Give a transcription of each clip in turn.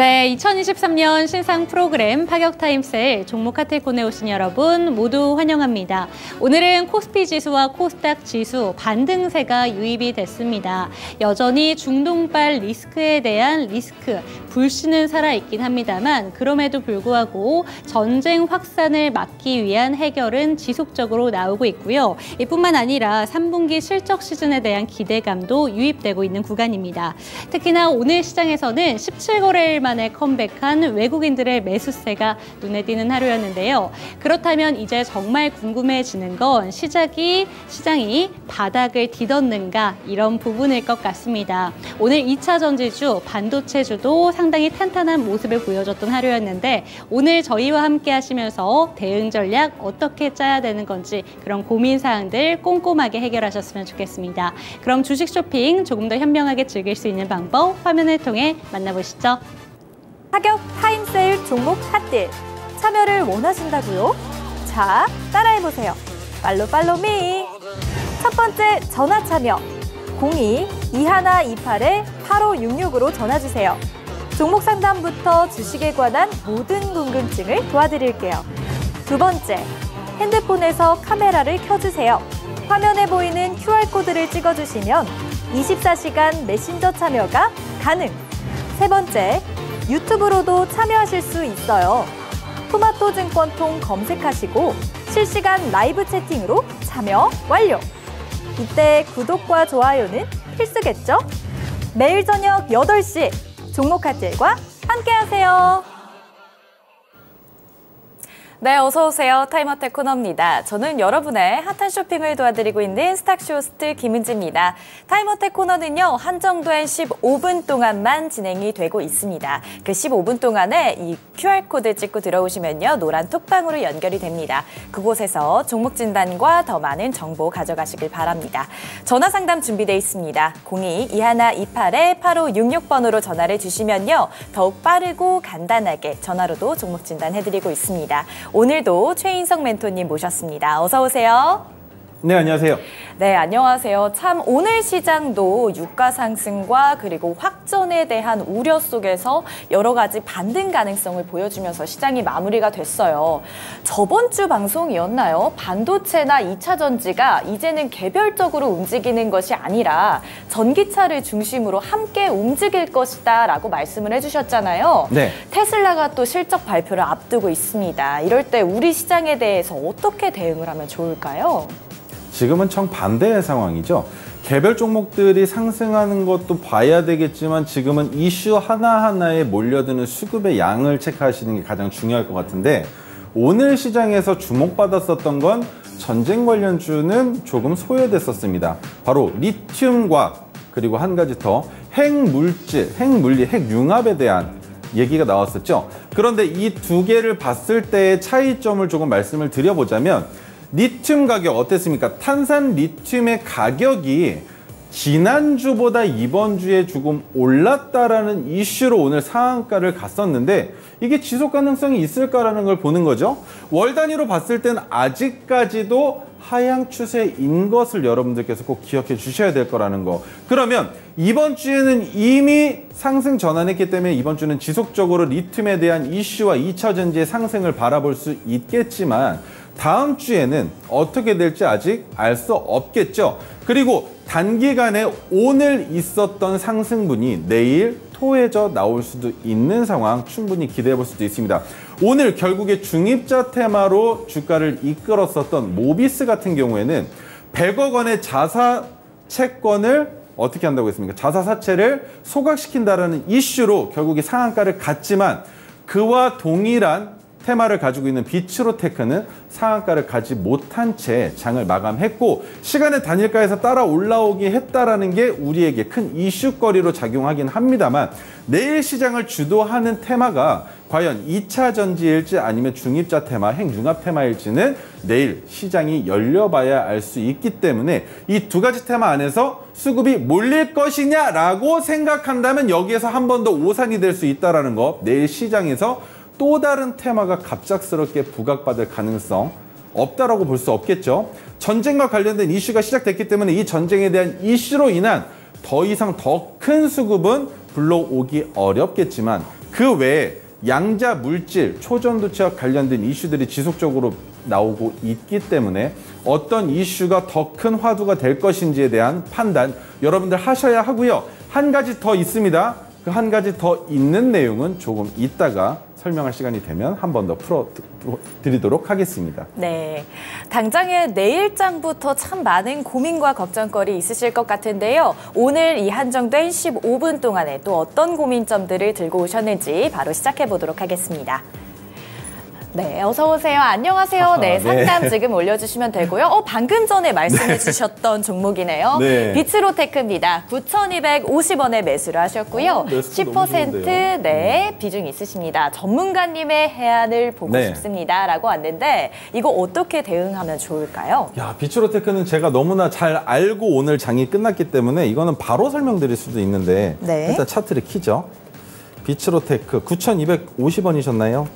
네, 2023년 신상 프로그램 파격타임세일 종목 카테콘에 오신 여러분 모두 환영합니다. 오늘은 코스피 지수와 코스닥 지수 반등세가 유입이 됐습니다. 여전히 중동발 리스크에 대한 리스크, 불씨는 살아있긴 합니다만 그럼에도 불구하고 전쟁 확산을 막기 위한 해결은 지속적으로 나오고 있고요. 이뿐만 아니라 3분기 실적 시즌에 대한 기대감도 유입되고 있는 구간입니다. 특히나 오늘 시장에서는 17거래일 만에 컴백한 외국인들의 매수세가 눈에 띄는 하루였는데요. 그렇다면 이제 정말 궁금해지는 건 시장이 바닥을 뒤덮는가 이런 부분일 것 같습니다. 오늘 2차 전지주, 반도체주도 상당히 탄탄한 모습을 보여줬던 하루였는데 오늘 저희와 함께 하시면서 대응 전략 어떻게 짜야 되는 건지 그런 고민사항들 꼼꼼하게 해결하셨으면 좋겠습니다. 그럼 주식 쇼핑 조금 더 현명하게 즐길 수 있는 방법 화면을 통해 만나보시죠. 파격 타임세일 종목 핫딜 참여를 원하신다고요? 자, 따라해보세요. 팔로미. 첫 번째 전화 참여 02-2128-8566으로 전화주세요. 종목 상담부터 주식에 관한 모든 궁금증을 도와드릴게요. 두 번째, 핸드폰에서 카메라를 켜주세요. 화면에 보이는 QR코드를 찍어주시면 24시간 메신저 참여가 가능. 세 번째, 유튜브로도 참여하실 수 있어요. 토마토 증권통 검색하시고 실시간 라이브 채팅으로 참여 완료. 이때 구독과 좋아요는 필수겠죠? 매일 저녁 8시 종목 핫딜과 함께하세요. 네, 어서 오세요. 타임어택 코너입니다. 저는 여러분의 핫한 쇼핑을 도와드리고 있는 스탁쇼 호스트 김은지입니다. 타임어택 코너는요, 한정된 15분 동안만 진행이 되고 있습니다. 그 15분 동안에 이 QR코드 찍고 들어오시면요, 노란 톡방으로 연결이 됩니다. 그곳에서 종목 진단과 더 많은 정보 가져가시길 바랍니다. 전화 상담 준비되어 있습니다. 02-2128-8566번으로 전화를 주시면요, 더욱 빠르고 간단하게 전화로도 종목 진단해드리고 있습니다. 오늘도 최인석 멘토님 모셨습니다. 어서 오세요. 네, 안녕하세요. 네, 안녕하세요. 참 오늘 시장도 유가 상승과 그리고 확전에 대한 우려 속에서 여러 가지 반등 가능성을 보여주면서 시장이 마무리가 됐어요. 저번 주 방송이었나요? 반도체나 2차 전지가 이제는 개별적으로 움직이는 것이 아니라 전기차를 중심으로 함께 움직일 것이다 라고 말씀을 해주셨잖아요. 네. 테슬라가 또 실적 발표를 앞두고 있습니다. 이럴 때 우리 시장에 대해서 어떻게 대응을 하면 좋을까요? 지금은 정반대의 상황이죠. 개별 종목들이 상승하는 것도 봐야 되겠지만 지금은 이슈 하나하나에 몰려드는 수급의 양을 체크하시는 게 가장 중요할 것 같은데 오늘 시장에서 주목받았었던 건 전쟁 관련주는 조금 소외됐었습니다. 바로 리튬과 그리고 한 가지 더 핵물질, 핵물리, 핵융합에 대한 얘기가 나왔었죠. 그런데 이 두 개를 봤을 때의 차이점을 조금 말씀을 드려보자면 리튬 가격 어땠습니까? 탄산 리튬의 가격이 지난주보다 이번 주에 조금 올랐다라는 이슈로 오늘 상한가를 갔었는데 이게 지속 가능성이 있을까라는 걸 보는 거죠. 월 단위로 봤을 때는 아직까지도 하향 추세인 것을 여러분들께서 꼭 기억해 주셔야 될 거라는 거. 그러면 이번 주에는 이미 상승 전환했기 때문에 이번 주는 지속적으로 리튬에 대한 이슈와 2차 전지의 상승을 바라볼 수 있겠지만 다음 주에는 어떻게 될지 아직 알 수 없겠죠. 그리고 단기간에 오늘 있었던 상승분이 내일 토해져 나올 수도 있는 상황 충분히 기대해 볼 수도 있습니다. 오늘 결국에 중입자 테마로 주가를 이끌었었던 모비스 같은 경우에는 100억 원의 자사 채권을 어떻게 한다고 했습니까? 자사 사채를 소각시킨다라는 이슈로 결국에 상한가를 갔지만 그와 동일한 테마를 가지고 있는 비츠로테크는 상한가를 가지 못한 채 장을 마감했고 시간의 단일가에서 따라 올라오게 했다라는 게 우리에게 큰 이슈거리로 작용하긴 합니다만 내일 시장을 주도하는 테마가 과연 2차 전지일지 아니면 중입자 테마, 핵융합 테마일지는 내일 시장이 열려봐야 알 수 있기 때문에 이 두 가지 테마 안에서 수급이 몰릴 것이냐라고 생각한다면 여기에서 한 번 더 오산이 될 수 있다는 거 내일 시장에서 또 다른 테마가 갑작스럽게 부각받을 가능성 없다라고 볼 수 없겠죠. 전쟁과 관련된 이슈가 시작됐기 때문에 이 전쟁에 대한 이슈로 인한 더 이상 더 큰 수급은 불러오기 어렵겠지만 그 외에 양자 물질, 초전도체와 관련된 이슈들이 지속적으로 나오고 있기 때문에 어떤 이슈가 더 큰 화두가 될 것인지에 대한 판단 여러분들 하셔야 하고요. 한 가지 더 있습니다. 그 한 가지 더 있는 내용은 조금 이따가 설명할 시간이 되면 한 번 더 풀어드리도록 하겠습니다. 네, 당장에 내일장부터 참 많은 고민과 걱정거리 있으실 것 같은데요. 오늘 이 한정된 15분 동안에 또 어떤 고민점들을 들고 오셨는지 바로 시작해 보도록 하겠습니다. 네, 어서 오세요. 안녕하세요. 네, 상담 네. 지금 올려주시면 되고요. 방금 전에 말씀해 주셨던 종목이네요. 네. 비츠로테크입니다. 9,250원에 매수를 하셨고요. 매수도 너무 10% 좋은데요. 네, 비중 있으십니다. 전문가님의 해안을 보고 네. 싶습니다. 라고 왔는데 이거 어떻게 대응하면 좋을까요? 야, 비츠로테크는 제가 너무나 잘 알고 오늘 장이 끝났기 때문에 이거는 바로 설명드릴 수도 있는데 네. 일단 차트를 키죠. 비츠로테크 9,250원이셨나요?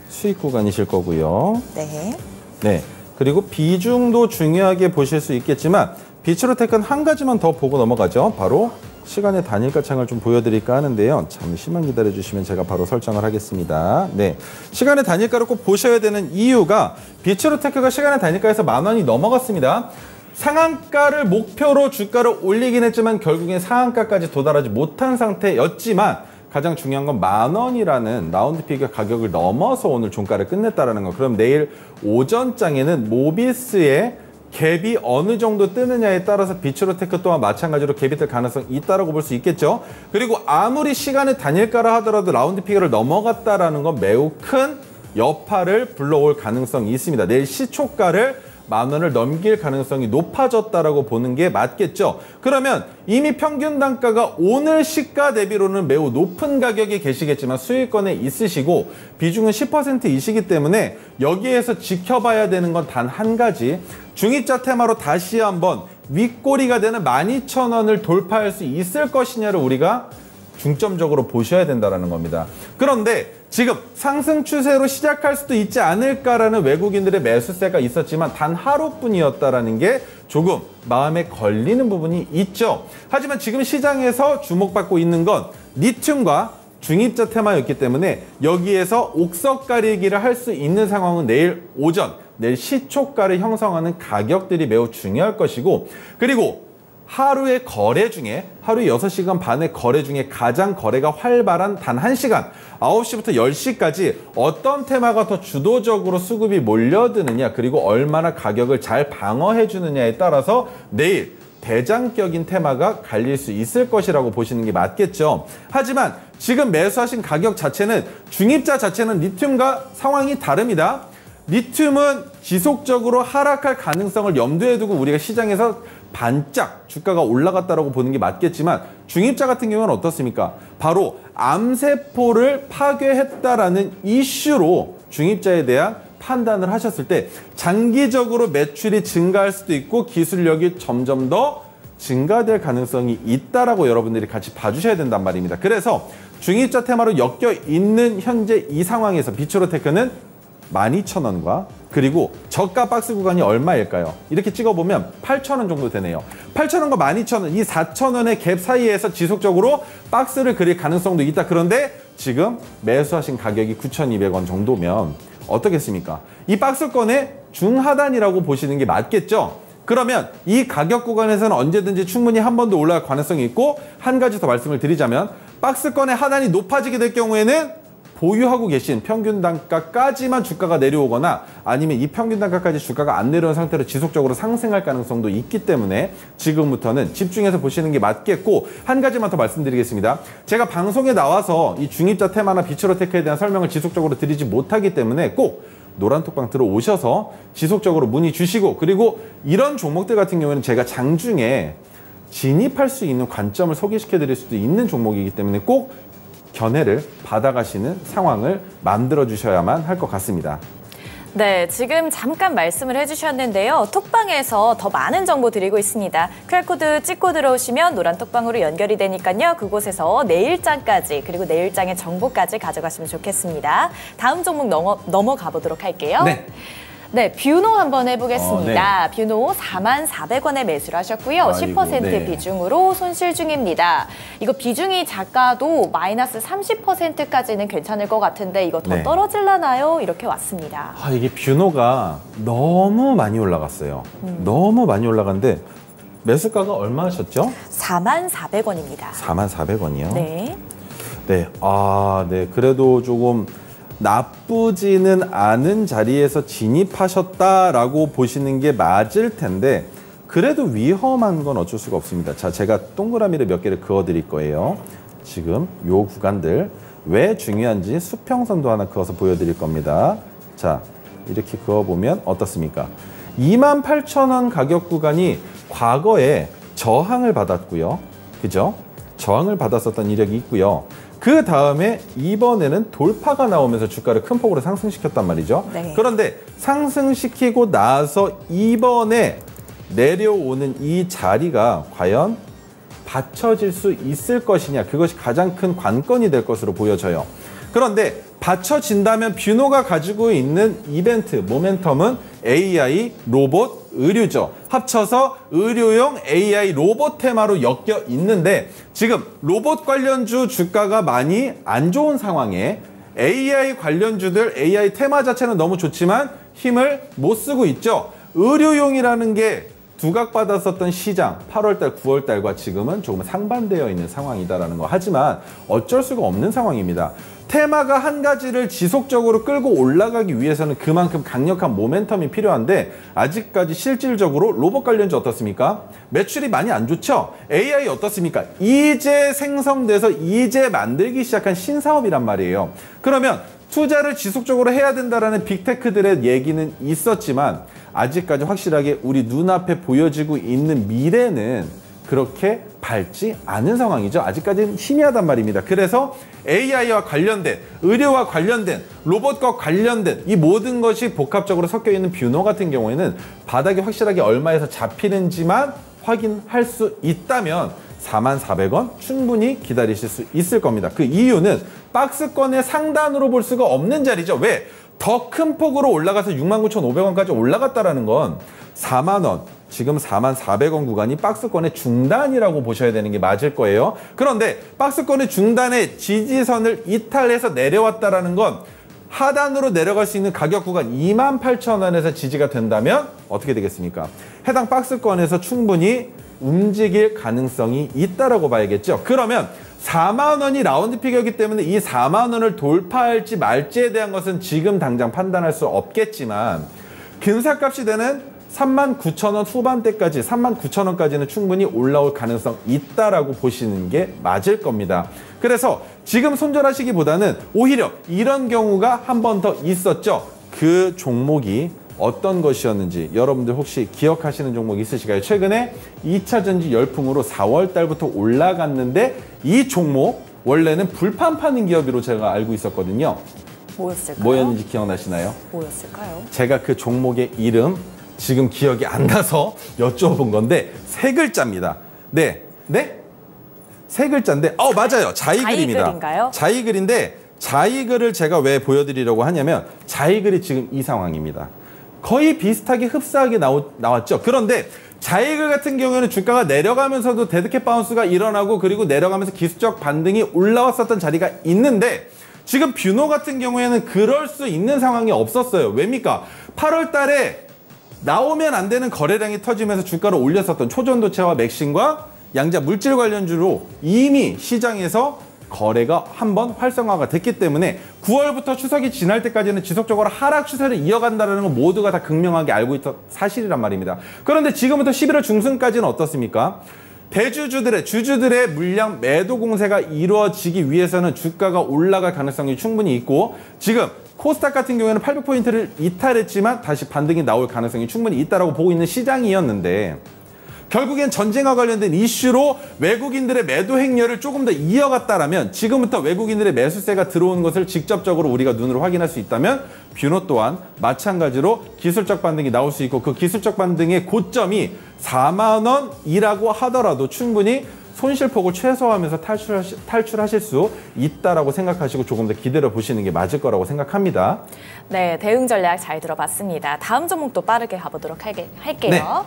수익 구간이실 거고요. 네. 네. 그리고 비중도 중요하게 보실 수 있겠지만 비츠로테크는 한 가지만 더 보고 넘어가죠. 바로 시간의 단일가 창을 좀 보여드릴까 하는데요. 잠시만 기다려주시면 제가 바로 설정을 하겠습니다. 네, 시간의 단일가를 꼭 보셔야 되는 이유가 비츠로테크가 시간의 단일가에서 10,000원이 넘어갔습니다. 상한가를 목표로 주가를 올리긴 했지만 결국엔 상한가까지 도달하지 못한 상태였지만 가장 중요한 건 10,000원이라는 라운드 피겨 가격을 넘어서 오늘 종가를 끝냈다는 거. 그럼 내일 오전장에는 모비스의 갭이 어느 정도 뜨느냐에 따라서 비츠로테크 또한 마찬가지로 갭이 뜰 가능성이 있다고 볼 수 있겠죠. 그리고 아무리 시간의 단일가라 하더라도 라운드 피겨를 넘어갔다라는 건 매우 큰 여파를 불러올 가능성이 있습니다. 내일 시초가를 10,000원을 넘길 가능성이 높아졌다라고 보는 게 맞겠죠. 그러면 이미 평균 단가가 오늘 시가 대비로는 매우 높은 가격에 계시겠지만 수익권에 있으시고 비중은 10%이시기 때문에 여기에서 지켜봐야 되는 건 단 한 가지. 중입자 테마로 다시 한번 윗꼬리가 되는 12,000원을 돌파할 수 있을 것이냐를 우리가 중점적으로 보셔야 된다는 겁니다. 그런데 지금 상승 추세로 시작할 수도 있지 않을까라는 외국인들의 매수세가 있었지만 단 하루뿐이었다는 게 조금 마음에 걸리는 부분이 있죠. 하지만 지금 시장에서 주목받고 있는 건 리튬과 중입자 테마였기 때문에 여기에서 옥석 가리기를 할 수 있는 상황은 내일 오전, 내일 시초가를 형성하는 가격들이 매우 중요할 것이고, 그리고 하루의 거래 중에 하루 6시간 반의 거래 중에 가장 거래가 활발한 단 1시간 9시부터 10시까지 어떤 테마가 더 주도적으로 수급이 몰려드느냐, 그리고 얼마나 가격을 잘 방어해 주느냐에 따라서 내일 대장격인 테마가 갈릴 수 있을 것이라고 보시는 게 맞겠죠. 하지만 지금 매수하신 가격 자체는 중입자 자체는 리튬과 상황이 다릅니다. 리튬은 지속적으로 하락할 가능성을 염두에 두고 우리가 시장에서 반짝 주가가 올라갔다라고 보는 게 맞겠지만 중입자 같은 경우는 어떻습니까? 바로 암세포를 파괴했다라는 이슈로 중입자에 대한 판단을 하셨을 때 장기적으로 매출이 증가할 수도 있고 기술력이 점점 더 증가될 가능성이 있다라고 여러분들이 같이 봐주셔야 된단 말입니다. 그래서 중입자 테마로 엮여 있는 현재 이 상황에서 비츠로테크는 12,000원과 그리고 저가 박스 구간이 얼마일까요? 이렇게 찍어보면 8,000원 정도 되네요. 8,000원과 12,000원, 이 4,000원의 갭 사이에서 지속적으로 박스를 그릴 가능성도 있다. 그런데 지금 매수하신 가격이 9,200원 정도면 어떻겠습니까? 이 박스권의 중하단이라고 보시는 게 맞겠죠? 그러면 이 가격 구간에서는 언제든지 충분히 한 번 더 올라갈 가능성이 있고, 한 가지 더 말씀을 드리자면 박스권의 하단이 높아지게 될 경우에는 보유하고 계신 평균 단가까지만 주가가 내려오거나 아니면 이 평균 단가까지 주가가 안 내려온 상태로 지속적으로 상승할 가능성도 있기 때문에 지금부터는 집중해서 보시는 게 맞겠고, 한 가지만 더 말씀드리겠습니다. 제가 방송에 나와서 이 중입자 테마나 비츠로테크에 대한 설명을 지속적으로 드리지 못하기 때문에 꼭 노란톡방 들어오셔서 지속적으로 문의 주시고, 그리고 이런 종목들 같은 경우에는 제가 장중에 진입할 수 있는 관점을 소개시켜 드릴 수도 있는 종목이기 때문에 꼭 견해를 받아가시는 상황을 만들어 주셔야만 할 것 같습니다. 네, 지금 잠깐 말씀을 해주셨는데요. 톡방에서 더 많은 정보 드리고 있습니다. QR코드 찍고 들어오시면 노란 톡방으로 연결이 되니까요. 그곳에서 내일장까지, 그리고 내일장의 정보까지 가져가시면 좋겠습니다. 다음 종목 넘어가 보도록 할게요. 네. 네, 뷰노 한번 해보겠습니다. 네. 뷰노 44,000원에 매수를 하셨고요. 아이고, 10% 네. 비중으로 손실 중입니다. 이거 비중이 작아도 마이너스 30%까지는 괜찮을 것 같은데 이거 더 네. 떨어질라나요? 이렇게 왔습니다. 이게 뷰노가 너무 많이 올라갔어요. 너무 많이 올라갔는데 매수가가 얼마 하셨죠? 44,000원입니다. 44,000원이요? 네. 네. 네. 그래도 조금 나쁘지는 않은 자리에서 진입하셨다라고 보시는 게 맞을 텐데 그래도 위험한 건 어쩔 수가 없습니다. 자, 제가 동그라미를 몇 개를 그어드릴 거예요. 지금 요 구간들 왜 중요한지 수평선도 하나 그어서 보여드릴 겁니다. 자, 이렇게 그어보면 어떻습니까? 28,000원 가격 구간이 과거에 저항을 받았고요. 그죠? 저항을 받았었던 이력이 있고요. 그 다음에 이번에는 돌파가 나오면서 주가를 큰 폭으로 상승시켰단 말이죠. 네. 그런데 상승시키고 나서 이번에 내려오는 이 자리가 과연 받쳐질 수 있을 것이냐, 그것이 가장 큰 관건이 될 것으로 보여져요. 그런데 받쳐진다면 뷰노가 가지고 있는 이벤트, 모멘텀은 AI, 로봇, 의류죠. 합쳐서 의료용 AI 로봇 테마로 엮여 있는데 지금 로봇 관련주 주가가 많이 안 좋은 상황에 AI 관련주들, AI 테마 자체는 너무 좋지만 힘을 못 쓰고 있죠. 의료용이라는 게 두각받았었던 시장 8월달, 9월달과 지금은 조금 상반되어 있는 상황이다라는 거. 하지만 어쩔 수가 없는 상황입니다. 테마가 한 가지를 지속적으로 끌고 올라가기 위해서는 그만큼 강력한 모멘텀이 필요한데 아직까지 실질적으로 로봇 관련주 어떻습니까? 매출이 많이 안 좋죠? AI 어떻습니까? 이제 생성돼서 이제 만들기 시작한 신사업이란 말이에요. 그러면 투자를 지속적으로 해야 된다라는 빅테크들의 얘기는 있었지만 아직까지 확실하게 우리 눈앞에 보여지고 있는 미래는 그렇게 밝지 않은 상황이죠. 아직까지는 희미하단 말입니다. 그래서 AI와 관련된, 의료와 관련된, 로봇과 관련된 이 모든 것이 복합적으로 섞여 있는 뷰노 같은 경우에는 바닥이 확실하게 얼마에서 잡히는지만 확인할 수 있다면 44,000원 충분히 기다리실 수 있을 겁니다. 그 이유는 박스권의 상단으로 볼 수가 없는 자리죠. 왜? 더 큰 폭으로 올라가서 69,500원까지 올라갔다라는 건 4만원, 지금 44,000원 구간이 박스권의 중단이라고 보셔야 되는 게 맞을 거예요. 그런데 박스권의 중단의 지지선을 이탈해서 내려왔다라는 건 하단으로 내려갈 수 있는 가격 구간 28,000원에서 지지가 된다면 어떻게 되겠습니까? 해당 박스권에서 충분히 움직일 가능성이 있다라고 봐야겠죠. 그러면 4만 원이 라운드 피겨이기 때문에 이 4만 원을 돌파할지 말지에 대한 것은 지금 당장 판단할 수 없겠지만 근사값이 되는 39,000원 후반대까지 39,000원까지는 충분히 올라올 가능성 있다라고 보시는 게 맞을 겁니다. 그래서 지금 손절하시기보다는 오히려 이런 경우가 한 번 더 있었죠. 그 종목이 어떤 것이었는지 여러분들 혹시 기억하시는 종목 있으실까요? 최근에 2차전지 열풍으로 4월 달부터 올라갔는데 이 종목 원래는 불판 파는 기업으로 제가 알고 있었거든요. 뭐였을까요? 뭐였는지 기억나시나요? 뭐였을까요? 제가 그 종목의 이름 지금 기억이 안 나서 여쭤본 건데 세 글자입니다. 네? 세 글자인데 맞아요. 자이글입니다. 자이글인가요? 자이글인데 자이글을 제가 왜 보여드리려고 하냐면 자이글이 지금 이 상황입니다. 거의 비슷하게 흡사하게 나왔죠. 그런데 자이글 같은 경우에는 주가가 내려가면서도 데드캣 바운스가 일어나고 그리고 내려가면서 기술적 반등이 올라왔었던 자리가 있는데 지금 뷰노 같은 경우에는 그럴 수 있는 상황이 없었어요. 왜입니까? 8월 달에 나오면 안 되는 거래량이 터지면서 주가를 올렸었던 초전도체와 맥신과 양자 물질 관련주로 이미 시장에서 거래가 한번 활성화가 됐기 때문에 9월부터 추석이 지날 때까지는 지속적으로 하락 추세를 이어간다는 건 모두가 다 극명하게 알고 있던 사실이란 말입니다. 그런데 지금부터 11월 중순까지는 어떻습니까? 주주들의 물량 매도 공세가 이루어지기 위해서는 주가가 올라갈 가능성이 충분히 있고 지금 코스닥 같은 경우에는 800포인트를 이탈했지만 다시 반등이 나올 가능성이 충분히 있다고 보고 있는 시장이었는데 결국엔 전쟁과 관련된 이슈로 외국인들의 매도 행렬을 조금 더 이어갔다라면 지금부터 외국인들의 매수세가 들어오는 것을 직접적으로 우리가 눈으로 확인할 수 있다면 뷰노 또한 마찬가지로 기술적 반등이 나올 수 있고 그 기술적 반등의 고점이 4만 원이라고 하더라도 충분히 손실폭을 최소화하면서 탈출하실 수 있다라고 생각하시고 조금 더 기다려 보시는 게 맞을 거라고 생각합니다. 네, 대응 전략 잘 들어봤습니다. 다음 종목도 빠르게 가보도록 할게요.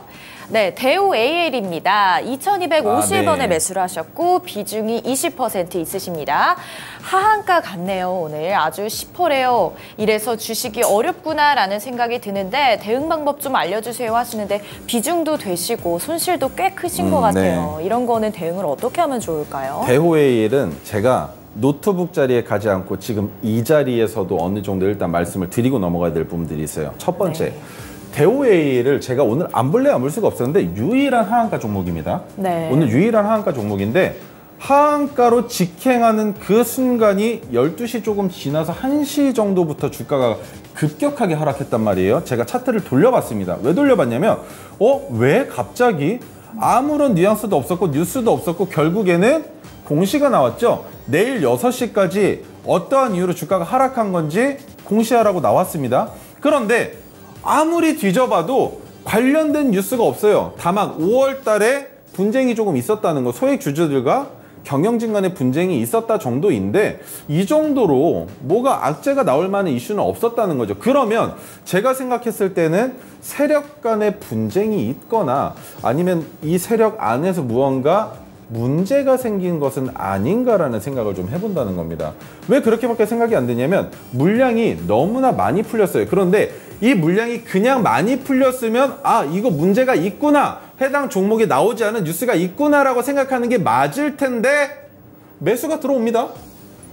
네, 대우 AL입니다. 2,250원에 매수를 하셨고 비중이 20% 있으십니다. 하한가 같네요. 오늘 아주 시퍼래요. 이래서 주식이 어렵구나라는 생각이 드는데 대응 방법 좀 알려주세요 하시는데 비중도 되시고 손실도 꽤 크신 것 같아요. 이런 거는 대응을 어떻게 하면 좋을까요? 대우 AL은 제가 노트북 자리에 가지 않고 지금 이 자리에서도 어느 정도 일단 말씀을 드리고 넘어가야 될 부분들이 있어요. 첫 번째. 대우 AL을 제가 오늘 안 볼래 안 볼 수가 없었는데 유일한 하한가 종목입니다. 오늘 유일한 하한가 종목인데 하한가로 직행하는 그 순간이 12시 조금 지나서 1시 정도부터 주가가 급격하게 하락했단 말이에요. 제가 차트를 돌려봤습니다. 왜 돌려봤냐면 왜 갑자기 아무런 뉘앙스도 없었고 뉴스도 없었고 결국에는 공시가 나왔죠. 내일 6시까지 어떠한 이유로 주가가 하락한 건지 공시하라고 나왔습니다. 그런데 아무리 뒤져봐도 관련된 뉴스가 없어요. 다만 5월 달에 분쟁이 조금 있었다는 거, 소액 주주들과 경영진 간의 분쟁이 있었다 정도인데 이 정도로 뭐가 악재가 나올 만한 이슈는 없었다는 거죠. 그러면 제가 생각했을 때는 세력 간의 분쟁이 있거나 아니면 이 세력 안에서 무언가 문제가 생긴 것은 아닌가라는 생각을 좀 해본다는 겁니다. 왜 그렇게밖에 생각이 안 되냐면 물량이 너무나 많이 풀렸어요. 그런데 이 물량이 그냥 많이 풀렸으면 이거 문제가 있구나, 해당 종목에 나오지 않은 뉴스가 있구나라고 생각하는 게 맞을 텐데 매수가 들어옵니다.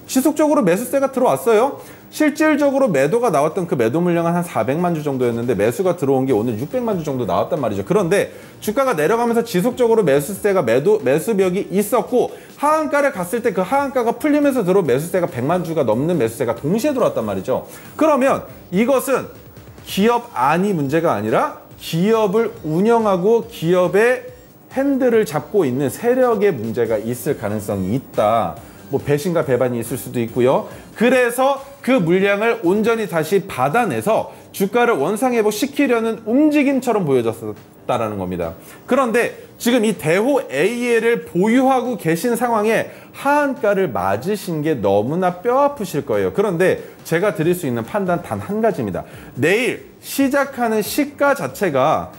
지속적으로 매수세가 들어왔어요. 실질적으로 매도가 나왔던 그 매도 물량은 한 400만 주 정도였는데 매수가 들어온 게 오늘 600만 주 정도 나왔단 말이죠. 그런데 주가가 내려가면서 지속적으로 매수세가 매수벽이 있었고 하한가를 갔을 때 그 하한가가 풀리면서 들어온 매수세가 100만 주가 넘는 매수세가 동시에 들어왔단 말이죠. 그러면 이것은 기업 안이 문제가 아니라 기업을 운영하고 기업의 핸들을 잡고 있는 세력의 문제가 있을 가능성이 있다. 뭐 배신과 배반이 있을 수도 있고요. 그래서 그 물량을 온전히 다시 받아내서 주가를 원상회복 시키려는 움직임처럼 보여졌다라는 겁니다. 그런데 지금 이 대우 AL을 보유하고 계신 상황에 하한가를 맞으신 게 너무나 뼈아프실 거예요. 그런데 제가 드릴 수 있는 판단 단 한 가지입니다. 내일 시작하는 시가 자체가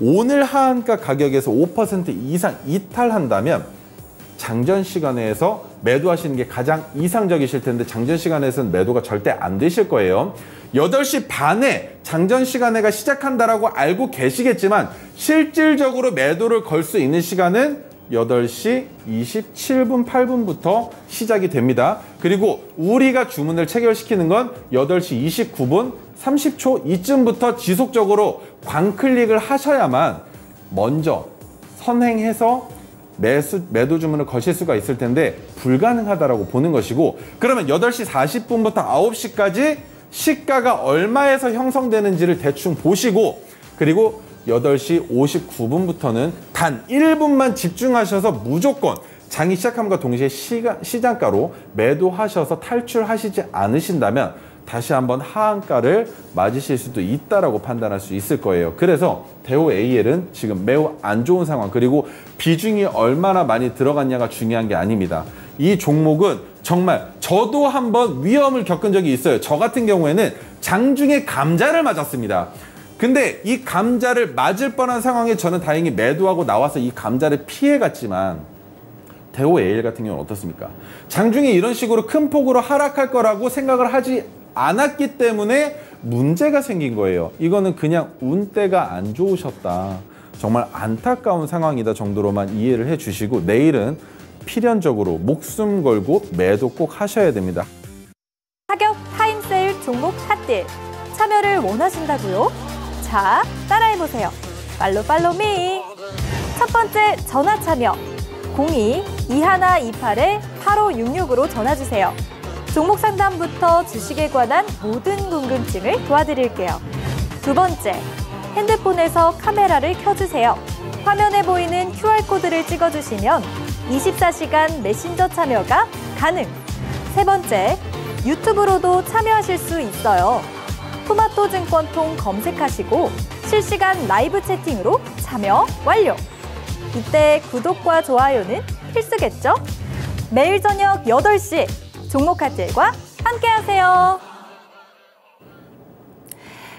오늘 하한가 가격에서 5% 이상 이탈한다면 장전 시간에서 매도하시는 게 가장 이상적이실 텐데 장전 시간에서는 매도가 절대 안 되실 거예요. 8시 반에 장전 시간에가 시작한다라고 알고 계시겠지만 실질적으로 매도를 걸 수 있는 시간은 8시 27분, 8분부터 시작이 됩니다. 그리고 우리가 주문을 체결시키는 건 8시 29분, 30초 이쯤부터 지속적으로 광클릭을 하셔야만 먼저 선행해서 매도 주문을 거실 수가 있을 텐데 불가능하다라고 보는 것이고, 그러면 8시 40분부터 9시까지 시가가 얼마에서 형성되는지를 대충 보시고, 그리고 8시 59분부터는 단 1분만 집중하셔서 무조건 장이 시작함과 동시에 시장가로 매도하셔서 탈출하시지 않으신다면 다시 한번 하한가를 맞으실 수도 있다라고 판단할 수 있을 거예요. 그래서 대우 AL은 지금 매우 안 좋은 상황, 그리고 비중이 얼마나 많이 들어갔냐가 중요한 게 아닙니다. 이 종목은 정말 저도 한번 위험을 겪은 적이 있어요. 저 같은 경우에는 장중에 감자를 맞았습니다. 근데 이 감자를 맞을 뻔한 상황에 저는 다행히 매도하고 나와서 이 감자를 피해갔지만 대우 AL 같은 경우는 어떻습니까? 장중에 이런 식으로 큰 폭으로 하락할 거라고 생각을 하지 않았기 때문에 문제가 생긴 거예요. 이거는 그냥 운때가 안 좋으셨다, 정말 안타까운 상황이다 정도로만 이해를 해주시고 내일은 필연적으로 목숨 걸고 매도 꼭 하셔야 됩니다. 파격 타임세일 종목 핫딜 참여를 원하신다고요? 자, 따라해보세요. 팔로미. 첫 번째 전화 참여 02-2128-8566으로 전화주세요. 종목 상담부터 주식에 관한 모든 궁금증을 도와드릴게요. 두 번째, 핸드폰에서 카메라를 켜주세요. 화면에 보이는 QR코드를 찍어주시면 24시간 메신저 참여가 가능. 세 번째, 유튜브로도 참여하실 수 있어요. 토마토 증권통 검색하시고 실시간 라이브 채팅으로 참여 완료. 이때 구독과 좋아요는 필수겠죠? 매일 저녁 8시 종목 카텔과 함께하세요.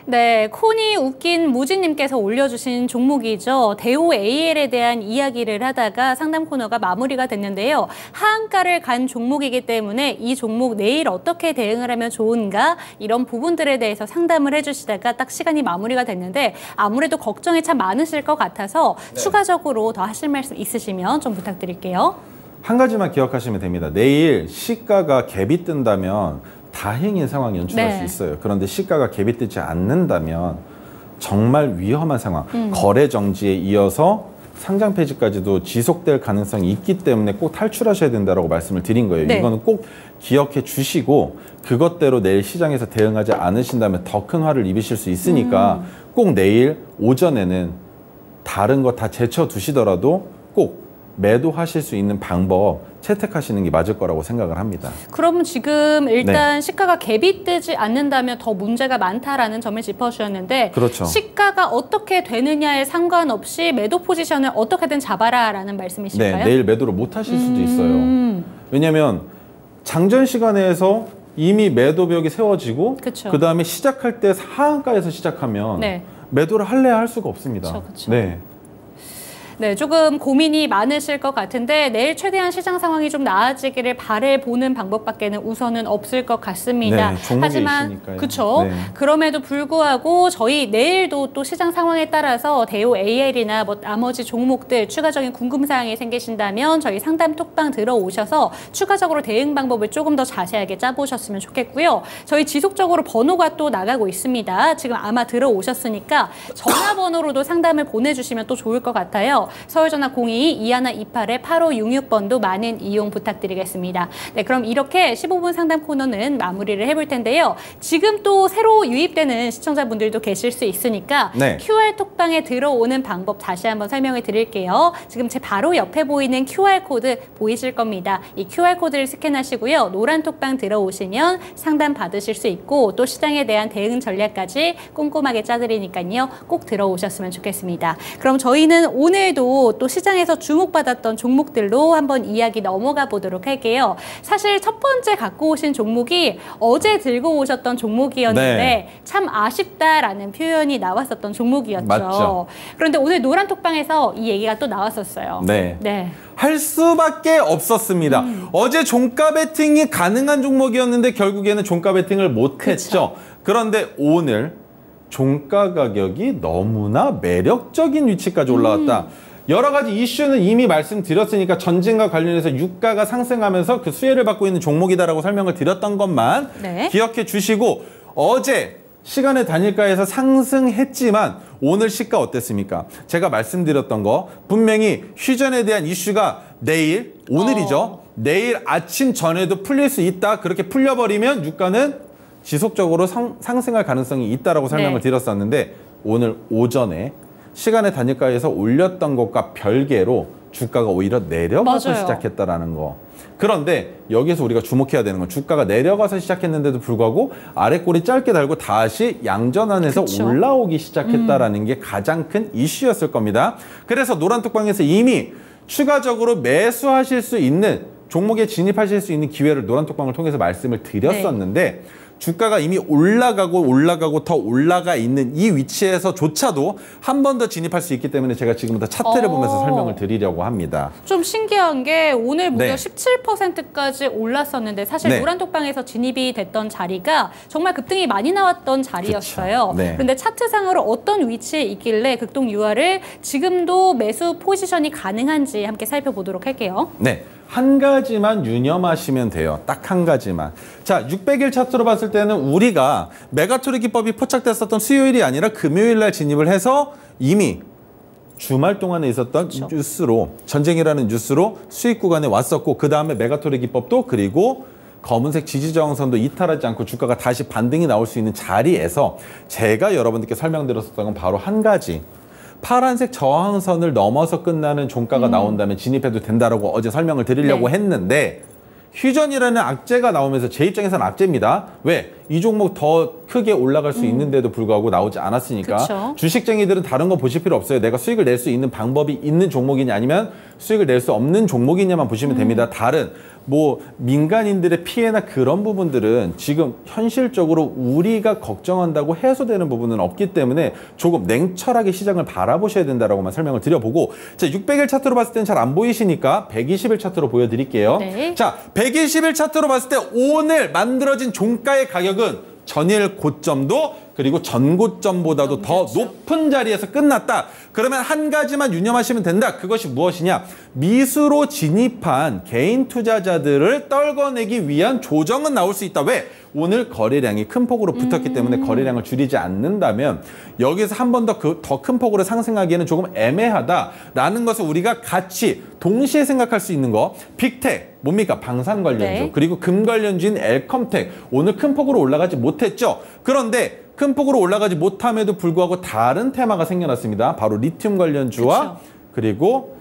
네, 콘이 웃긴 무진님께서 올려주신 종목이죠. 대우 AL에 대한 이야기를 하다가 상담 코너가 마무리가 됐는데요. 하한가를 간 종목이기 때문에 이 종목 내일 어떻게 대응을 하면 좋은가 이런 부분들에 대해서 상담을 해주시다가 딱 시간이 마무리가 됐는데 아무래도 걱정이 참 많으실 것 같아서 추가적으로 더 하실 말씀 있으시면 좀 부탁드릴게요. 한 가지만 기억하시면 됩니다. 내일 시가가 갭이 뜬다면 다행인 상황이 연출할 수 있어요. 그런데 시가가 갭이 뜨지 않는다면 정말 위험한 상황, 거래 정지에 이어서 상장 폐지까지도 지속될 가능성이 있기 때문에 꼭 탈출하셔야 된다고 말씀을 드린 거예요. 네. 이거는 꼭 기억해 주시고 그것대로 내일 시장에서 대응하지 않으신다면 더 큰 화를 입으실 수 있으니까 꼭 내일 오전에는 다른 거 다 제쳐두시더라도 꼭 매도하실 수 있는 방법 채택하시는 게 맞을 거라고 생각을 합니다. 그러면 지금 일단 시가가 갭이 뜨지 않는다면 더 문제가 많다라는 점을 짚어주셨는데 그렇죠. 시가가 어떻게 되느냐에 상관없이 매도 포지션을 어떻게든 잡아라라는 말씀이실까요? 네, 내일 매도를 못 하실 수도 있어요. 왜냐하면 장전 시간에서 이미 매도벽이 세워지고 그쵸. 그다음에 시작할 때 하한가에서 시작하면 매도를 할래야 할 수가 없습니다. 그쵸. 네. 네, 조금 고민이 많으실 것 같은데 내일 최대한 시장 상황이 좀 나아지기를 바라보는 방법밖에는 우선은 없을 것 같습니다. 네, 종목이 하지만 있으니까요. 그렇죠. 네. 그럼에도 불구하고 저희 내일도 또 시장 상황에 따라서 대우 AL이나 뭐 나머지 종목들 추가적인 궁금사항이 생기신다면 저희 상담 톡방 들어오셔서 추가적으로 대응 방법을 조금 더 자세하게 짜보셨으면 좋겠고요. 저희 지속적으로 번호가 또 나가고 있습니다. 지금 아마 들어오셨으니까 전화번호로도 상담을 보내주시면 또 좋을 것 같아요. 서울전화 02-2128-8566번도 많은 이용 부탁드리겠습니다. 네, 그럼 이렇게 15분 상담 코너는 마무리를 해볼 텐데요. 지금 또 새로 유입되는 시청자분들도 계실 수 있으니까 QR 톡방에 들어오는 방법 다시 한번 설명을 드릴게요. 지금 제 바로 옆에 보이는 QR코드 보이실 겁니다. 이 QR코드를 스캔하시고요. 노란 톡방 들어오시면 상담 받으실 수 있고 또 시장에 대한 대응 전략까지 꼼꼼하게 짜드리니까요. 꼭 들어오셨으면 좋겠습니다. 그럼 저희는 오늘도 또 시장에서 주목받았던 종목들로 한번 이야기 넘어가 보도록 할게요. 사실 첫 번째 갖고 오신 종목이 어제 들고 오셨던 종목이었는데 참 아쉽다라는 표현이 나왔었던 종목이었죠. 맞죠. 그런데 오늘 노란 톡방에서 이 얘기가 또 나왔었어요. 네. 할 수밖에 없었습니다. 어제 종가 베팅이 가능한 종목이었는데 결국에는 종가 베팅을 못했죠. 그런데 오늘 종가 가격이 너무나 매력적인 위치까지 올라왔다. 여러 가지 이슈는 이미 말씀드렸으니까 전쟁과 관련해서 유가가 상승하면서 그 수혜를 받고 있는 종목이다라고 설명을 드렸던 것만 기억해 주시고 어제 시간의 단일가에서 상승했지만 오늘 시가 어땠습니까? 제가 말씀드렸던 거 분명히 휴전에 대한 이슈가 내일, 오늘이죠. 내일 아침 전에도 풀릴 수 있다. 그렇게 풀려버리면 유가는 지속적으로 상승할 가능성이 있다라고 설명을 드렸었는데 오늘 오전에 시간의 단일가에서 올렸던 것과 별개로 주가가 오히려 내려가서 시작했다라는 거. 그런데 여기서 우리가 주목해야 되는 건 주가가 내려가서 시작했는데도 불구하고 아래 꼬리 짧게 달고 다시 양전환해서 올라오기 시작했다라는 게 가장 큰 이슈였을 겁니다. 그래서 노란 톡방에서 이미 추가적으로 매수하실 수 있는 종목에 진입하실 수 있는 기회를 노란 톡방을 통해서 말씀을 드렸었는데 주가가 이미 올라가고 더 올라가 있는 이 위치에서조차도 한 번 더 진입할 수 있기 때문에 제가 지금부터 차트를 보면서 설명을 드리려고 합니다. 좀 신기한 게 오늘 무려 17%까지 올랐었는데 사실 노란톡방에서 진입이 됐던 자리가 정말 급등이 많이 나왔던 자리였어요. 그런데 차트상으로 어떤 위치에 있길래 급등 유화를 지금도 매수 포지션이 가능한지 함께 살펴보도록 할게요. 한 가지만 유념하시면 돼요. 딱 한 가지만. 자, 600일 차트로 봤을 때는 우리가 메가토리 기법이 포착됐었던 수요일이 아니라 금요일 날 진입을 해서 이미 주말 동안에 있었던 뉴스로 전쟁이라는 뉴스로 수익 구간에 왔었고 그 다음에 메가토리 기법도 그리고 검은색 지지저항선도 이탈하지 않고 주가가 다시 반등이 나올 수 있는 자리에서 제가 여러분들께 설명드렸었던 건 바로 한 가지. 파란색 저항선을 넘어서 끝나는 종가가 나온다면 진입해도 된다라고 어제 설명을 드리려고 했는데 휴전이라는 악재가 나오면서 제 입장에서는 악재입니다. 왜? 이 종목 더 크게 올라갈 수 있는데도 불구하고 나오지 않았으니까 주식쟁이들은 다른 거 보실 필요 없어요. 내가 수익을 낼 수 있는 방법이 있는 종목이냐 아니면 수익을 낼 수 없는 종목이냐만 보시면 됩니다. 다른 뭐 민간인들의 피해나 그런 부분들은 지금 현실적으로 우리가 걱정한다고 해소되는 부분은 없기 때문에 조금 냉철하게 시장을 바라보셔야 된다라고만 설명을 드려보고, 자, 600일 차트로 봤을 때는 잘 안 보이시니까 120일 차트로 보여드릴게요. 네. 자, 120일 차트로 봤을 때 오늘 만들어진 종가의 가격은 전일 고점도 그리고 전고점보다도 더 높은 자리에서 끝났다. 그러면 한 가지만 유념하시면 된다. 그것이 무엇이냐? 미수로 진입한 개인 투자자들을 떨궈내기 위한 조정은 나올 수 있다. 왜? 오늘 거래량이 큰 폭으로 붙었기 때문에 거래량을 줄이지 않는다면 여기서 한 번 더 큰 폭으로 상승하기에는 조금 애매하다라는 것을 우리가 같이 동시에 생각할 수 있는 거. 빅텍, 뭡니까? 방산 관련주. 네. 그리고 금 관련주인 엘컴텍. 오늘 큰 폭으로 올라가지 못했죠. 그런데 큰 폭으로 올라가지 못함에도 불구하고 다른 테마가 생겨났습니다. 바로 리튬 관련주와 그쵸. 그리고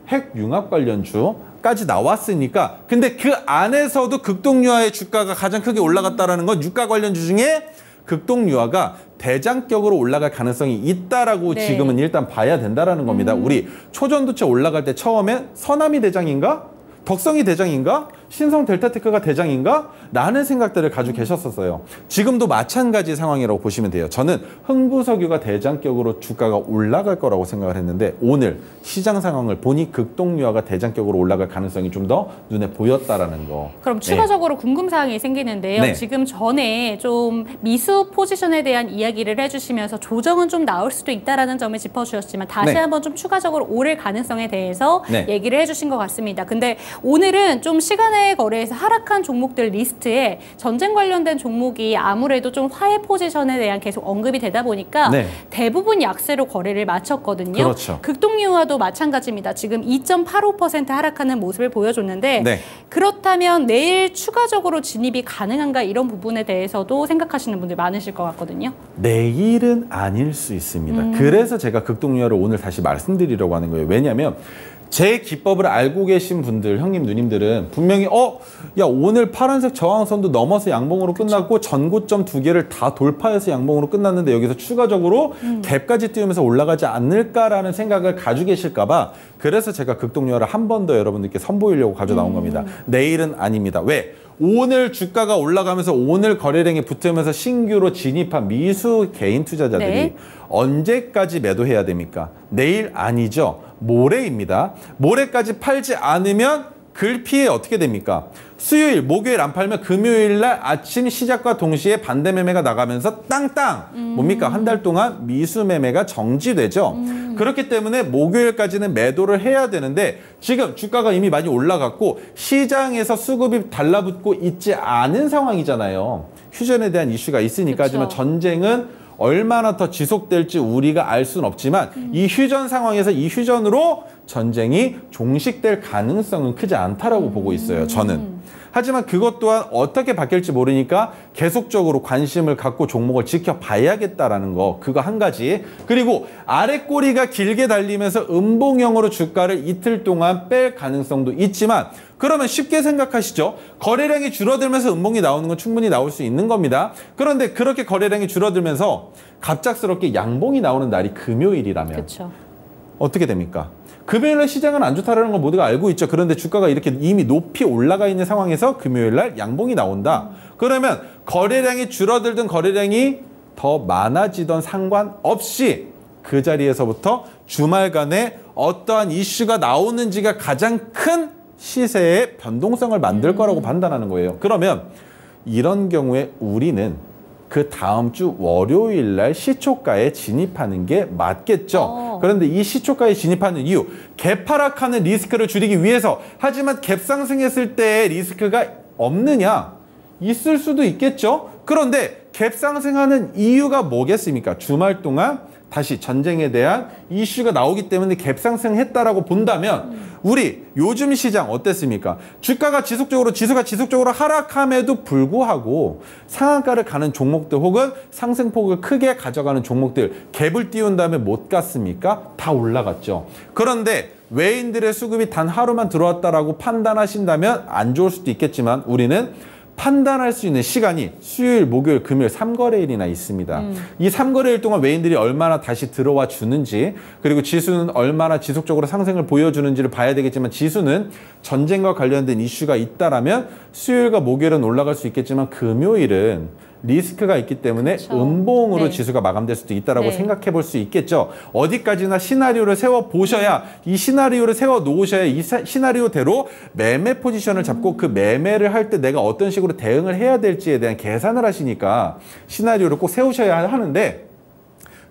핵융합 관련주까지 나왔으니까, 근데 그 안에서도 극동유화의 주가가 가장 크게 올라갔다라는 건 유가 관련주 중에 극동유화가 대장격으로 올라갈 가능성이 있다라고 네. 지금은 일단 봐야 된다라는 겁니다. 우리 초전도체 올라갈 때 처음에 서남이 대장인가? 덕성이 대장인가? 신성 델타테크가 대장인가? 라는 생각들을 가지고 계셨었어요. 지금도 마찬가지 상황이라고 보시면 돼요. 저는 흥부석유가 대장격으로 주가가 올라갈 거라고 생각을 했는데 오늘 시장 상황을 보니 극동유화가 대장격으로 올라갈 가능성이 좀 더 눈에 보였다라는 거. 그럼 추가적으로 궁금사항이 생기는데요. 네. 지금 전에 좀 미수 포지션에 대한 이야기를 해주시면서 조정은 좀 나올 수도 있다라는 점을 짚어주셨지만 다시 네. 한번 좀 추가적으로 오를 가능성에 대해서 네. 얘기를 해주신 것 같습니다. 근데 오늘은 좀 시간의 거래에서 하락한 종목들 리스트에 전쟁 관련된 종목이 아무래도 좀 화해 포지션에 대한 계속 언급이 되다 보니까 네. 대부분 약세로 거래를 마쳤거든요. 그렇죠. 극동유화도 마찬가지입니다. 지금 2.85% 하락하는 모습을 보여줬는데 네. 그렇다면 내일 추가적으로 진입이 가능한가 이런 부분에 대해서도 생각하시는 분들 많으실 것 같거든요. 내일은 아닐 수 있습니다. 그래서 제가 극동유화를 오늘 다시 말씀드리려고 하는 거예요. 왜냐하면 제 기법을 알고 계신 분들, 형님, 누님들은 분명히 야 오늘 파란색 저항선도 넘어서 양봉으로 끝났고 전고점 2개를 다 돌파해서 양봉으로 끝났는데 여기서 추가적으로 갭까지 띄우면서 올라가지 않을까라는 생각을 가지고 계실까 봐 그래서 제가 극동유화를 한 번 더 여러분들께 선보이려고 가져 나온 겁니다. 내일은 아닙니다. 왜? 오늘 주가가 올라가면서 오늘 거래량이 붙으면서 신규로 진입한 미수 개인 투자자들이 네. 언제까지 매도해야 됩니까? 내일 아니죠. 모레입니다. 모레까지 팔지 않으면 글피해 어떻게 됩니까? 수요일, 목요일 안 팔면 금요일 날 아침 시작과 동시에 반대 매매가 나가면서 땅땅! 뭡니까? 한 달 동안 미수 매매가 정지되죠. 그렇기 때문에 목요일까지는 매도를 해야 되는데 지금 주가가 이미 많이 올라갔고 시장에서 수급이 달라붙고 있지 않은 상황이잖아요. 휴전에 대한 이슈가 있으니까. 그쵸. 하지만 전쟁은 얼마나 더 지속될지 우리가 알 수는 없지만 이 휴전 상황에서 이 휴전으로 전쟁이 종식될 가능성은 크지 않다라고 보고 있어요. 저는. 하지만 그것 또한 어떻게 바뀔지 모르니까 계속적으로 관심을 갖고 종목을 지켜봐야겠다라는 거, 그거 한 가지. 그리고 아래 꼬리가 길게 달리면서 음봉형으로 주가를 이틀 동안 뺄 가능성도 있지만 그러면 쉽게 생각하시죠. 거래량이 줄어들면서 음봉이 나오는 건 충분히 나올 수 있는 겁니다. 그런데 그렇게 거래량이 줄어들면서 갑작스럽게 양봉이 나오는 날이 금요일이라면 그렇죠. 어떻게 됩니까? 금요일날 시장은 안 좋다라는 걸 모두가 알고 있죠. 그런데 주가가 이렇게 이미 높이 올라가 있는 상황에서 금요일날 양봉이 나온다. 그러면 거래량이 줄어들든 거래량이 더 많아지던 상관없이 그 자리에서부터 주말간에 어떠한 이슈가 나오는지가 가장 큰 시세의 변동성을 만들 거라고 판단하는 거예요. 그러면 이런 경우에 우리는 그 다음 주 월요일 날 시초가에 진입하는 게 맞겠죠. 그런데 이 시초가에 진입하는 이유, 갭 하락하는 리스크를 줄이기 위해서. 하지만 갭 상승했을 때의 리스크가 없느냐? 있을 수도 있겠죠. 그런데 갭 상승하는 이유가 뭐겠습니까? 주말 동안 다시 전쟁에 대한 이슈가 나오기 때문에 갭 상승했다라고 본다면 우리 요즘 시장 어땠습니까? 주가가 지속적으로 하락함에도 불구하고 상한가를 가는 종목들 혹은 상승폭을 크게 가져가는 종목들 갭을 띄운 다음에 못 갔습니까? 다 올라갔죠. 그런데 외인들의 수급이 단 하루만 들어왔다라고 판단하신다면 안 좋을 수도 있겠지만 우리는 판단할 수 있는 시간이 수요일, 목요일, 금요일 3거래일이나 있습니다. 이 3거래일 동안 외인들이 얼마나 다시 들어와 주는지, 그리고 지수는 얼마나 지속적으로 상승을 보여주는지를 봐야 되겠지만, 지수는 전쟁과 관련된 이슈가 있다라면 수요일과 목요일은 올라갈 수 있겠지만 금요일은 리스크가 있기 때문에 그렇죠. 음봉으로 네. 지수가 마감될 수도 있다라고 네. 생각해 볼 수 있겠죠. 어디까지나 시나리오를 세워 보셔야, 이 시나리오를 세워 놓으셔야 이 시나리오대로 매매 포지션을 잡고 그 매매를 할 때 내가 어떤 식으로 대응을 해야 될지에 대한 계산을 하시니까 시나리오를 꼭 세우셔야 하는데,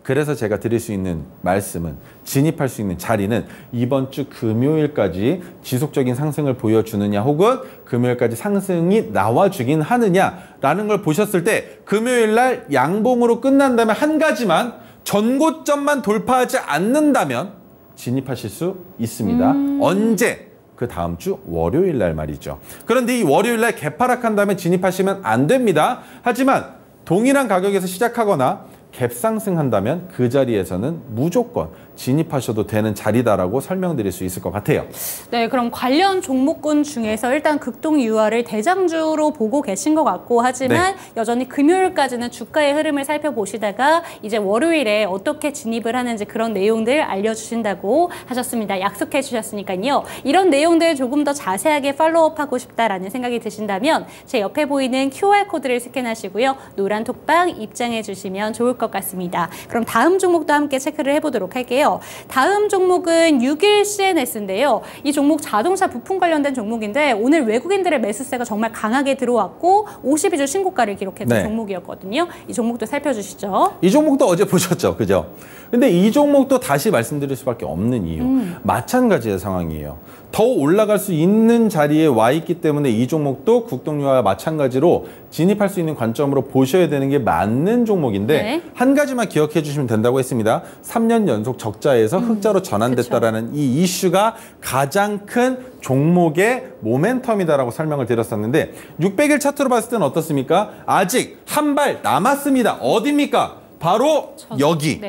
그래서 제가 드릴 수 있는 말씀은, 진입할 수 있는 자리는 이번 주 금요일까지 지속적인 상승을 보여주느냐, 혹은 금요일까지 상승이 나와주긴 하느냐라는 걸 보셨을 때, 금요일 날 양봉으로 끝난다면 한 가지만, 전고점만 돌파하지 않는다면 진입하실 수 있습니다. 언제? 그 다음 주 월요일 날 말이죠. 그런데 이 월요일 날 개파락한 다음에 진입하시면 안 됩니다. 하지만 동일한 가격에서 시작하거나 갭 상승한다면 그 자리에서는 무조건 진입하셔도 되는 자리다라고 설명드릴 수 있을 것 같아요. 네, 그럼 관련 종목군 중에서 일단 극동 유화를 대장주로 보고 계신 것 같고, 하지만 여전히 금요일까지는 주가의 흐름을 살펴보시다가 이제 월요일에 어떻게 진입을 하는지 그런 내용들 알려주신다고 하셨습니다. 약속해 주셨으니까요. 이런 내용들 조금 더 자세하게 팔로우업하고 싶다라는 생각이 드신다면 제 옆에 보이는 QR코드를 스캔하시고요. 노란 톡방 입장해 주시면 좋을 것 같습니다. 그럼 다음 종목도 함께 체크를 해보도록 할게요. 다음 종목은 6일 CNS인데요. 이 종목 자동차 부품 관련된 종목인데 오늘 외국인들의 매수세가 정말 강하게 들어왔고 52주 신고가를 기록했던 종목이었거든요. 이 종목도 살펴주시죠. 이 종목도 어제 보셨죠? 그죠? 근데 이 종목도 다시 말씀드릴 수밖에 없는 이유. 마찬가지의 상황이에요. 더 올라갈 수 있는 자리에 와 있기 때문에 이 종목도 국동유화와 마찬가지로 진입할 수 있는 관점으로 보셔야 되는 게 맞는 종목인데 한 가지만 기억해 주시면 된다고 했습니다. 3년 연속 적자에서 흑자로 전환됐다라는 이 이슈가 가장 큰 종목의 모멘텀이다라고 설명을 드렸었는데 600일 차트로 봤을 때는 어떻습니까? 아직 한 발 남았습니다. 어디입니까? 바로 여기.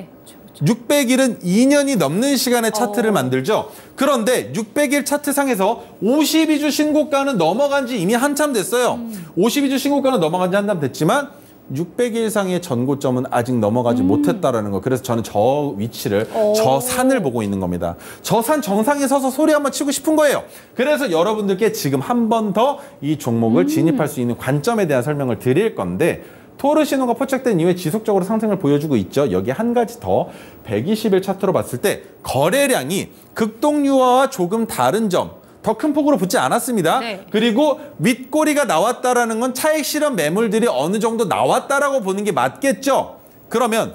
600일은 2년이 넘는 시간의 차트를 만들죠. 그런데 600일 차트상에서 52주 신고가는 넘어간 지 이미 한참 됐어요. 52주 신고가는 넘어간 지 한참 됐지만 600일 상의 전고점은 아직 넘어가지 못했다라는 거. 그래서 저는 저 위치를, 저 산을 보고 있는 겁니다. 저 산 정상에 서서 소리 한번 치고 싶은 거예요. 그래서 여러분들께 지금 한 번 더 이 종목을 진입할 수 있는 관점에 대한 설명을 드릴 건데, 토르 신호가 포착된 이후에 지속적으로 상승을 보여주고 있죠. 여기 한 가지 더 120일 차트로 봤을 때 거래량이 극동유화와 조금 다른 점, 더 큰 폭으로 붙지 않았습니다. 그리고 윗꼬리가 나왔다라는 건 차익 실현 매물들이 어느 정도 나왔다라고 보는 게 맞겠죠. 그러면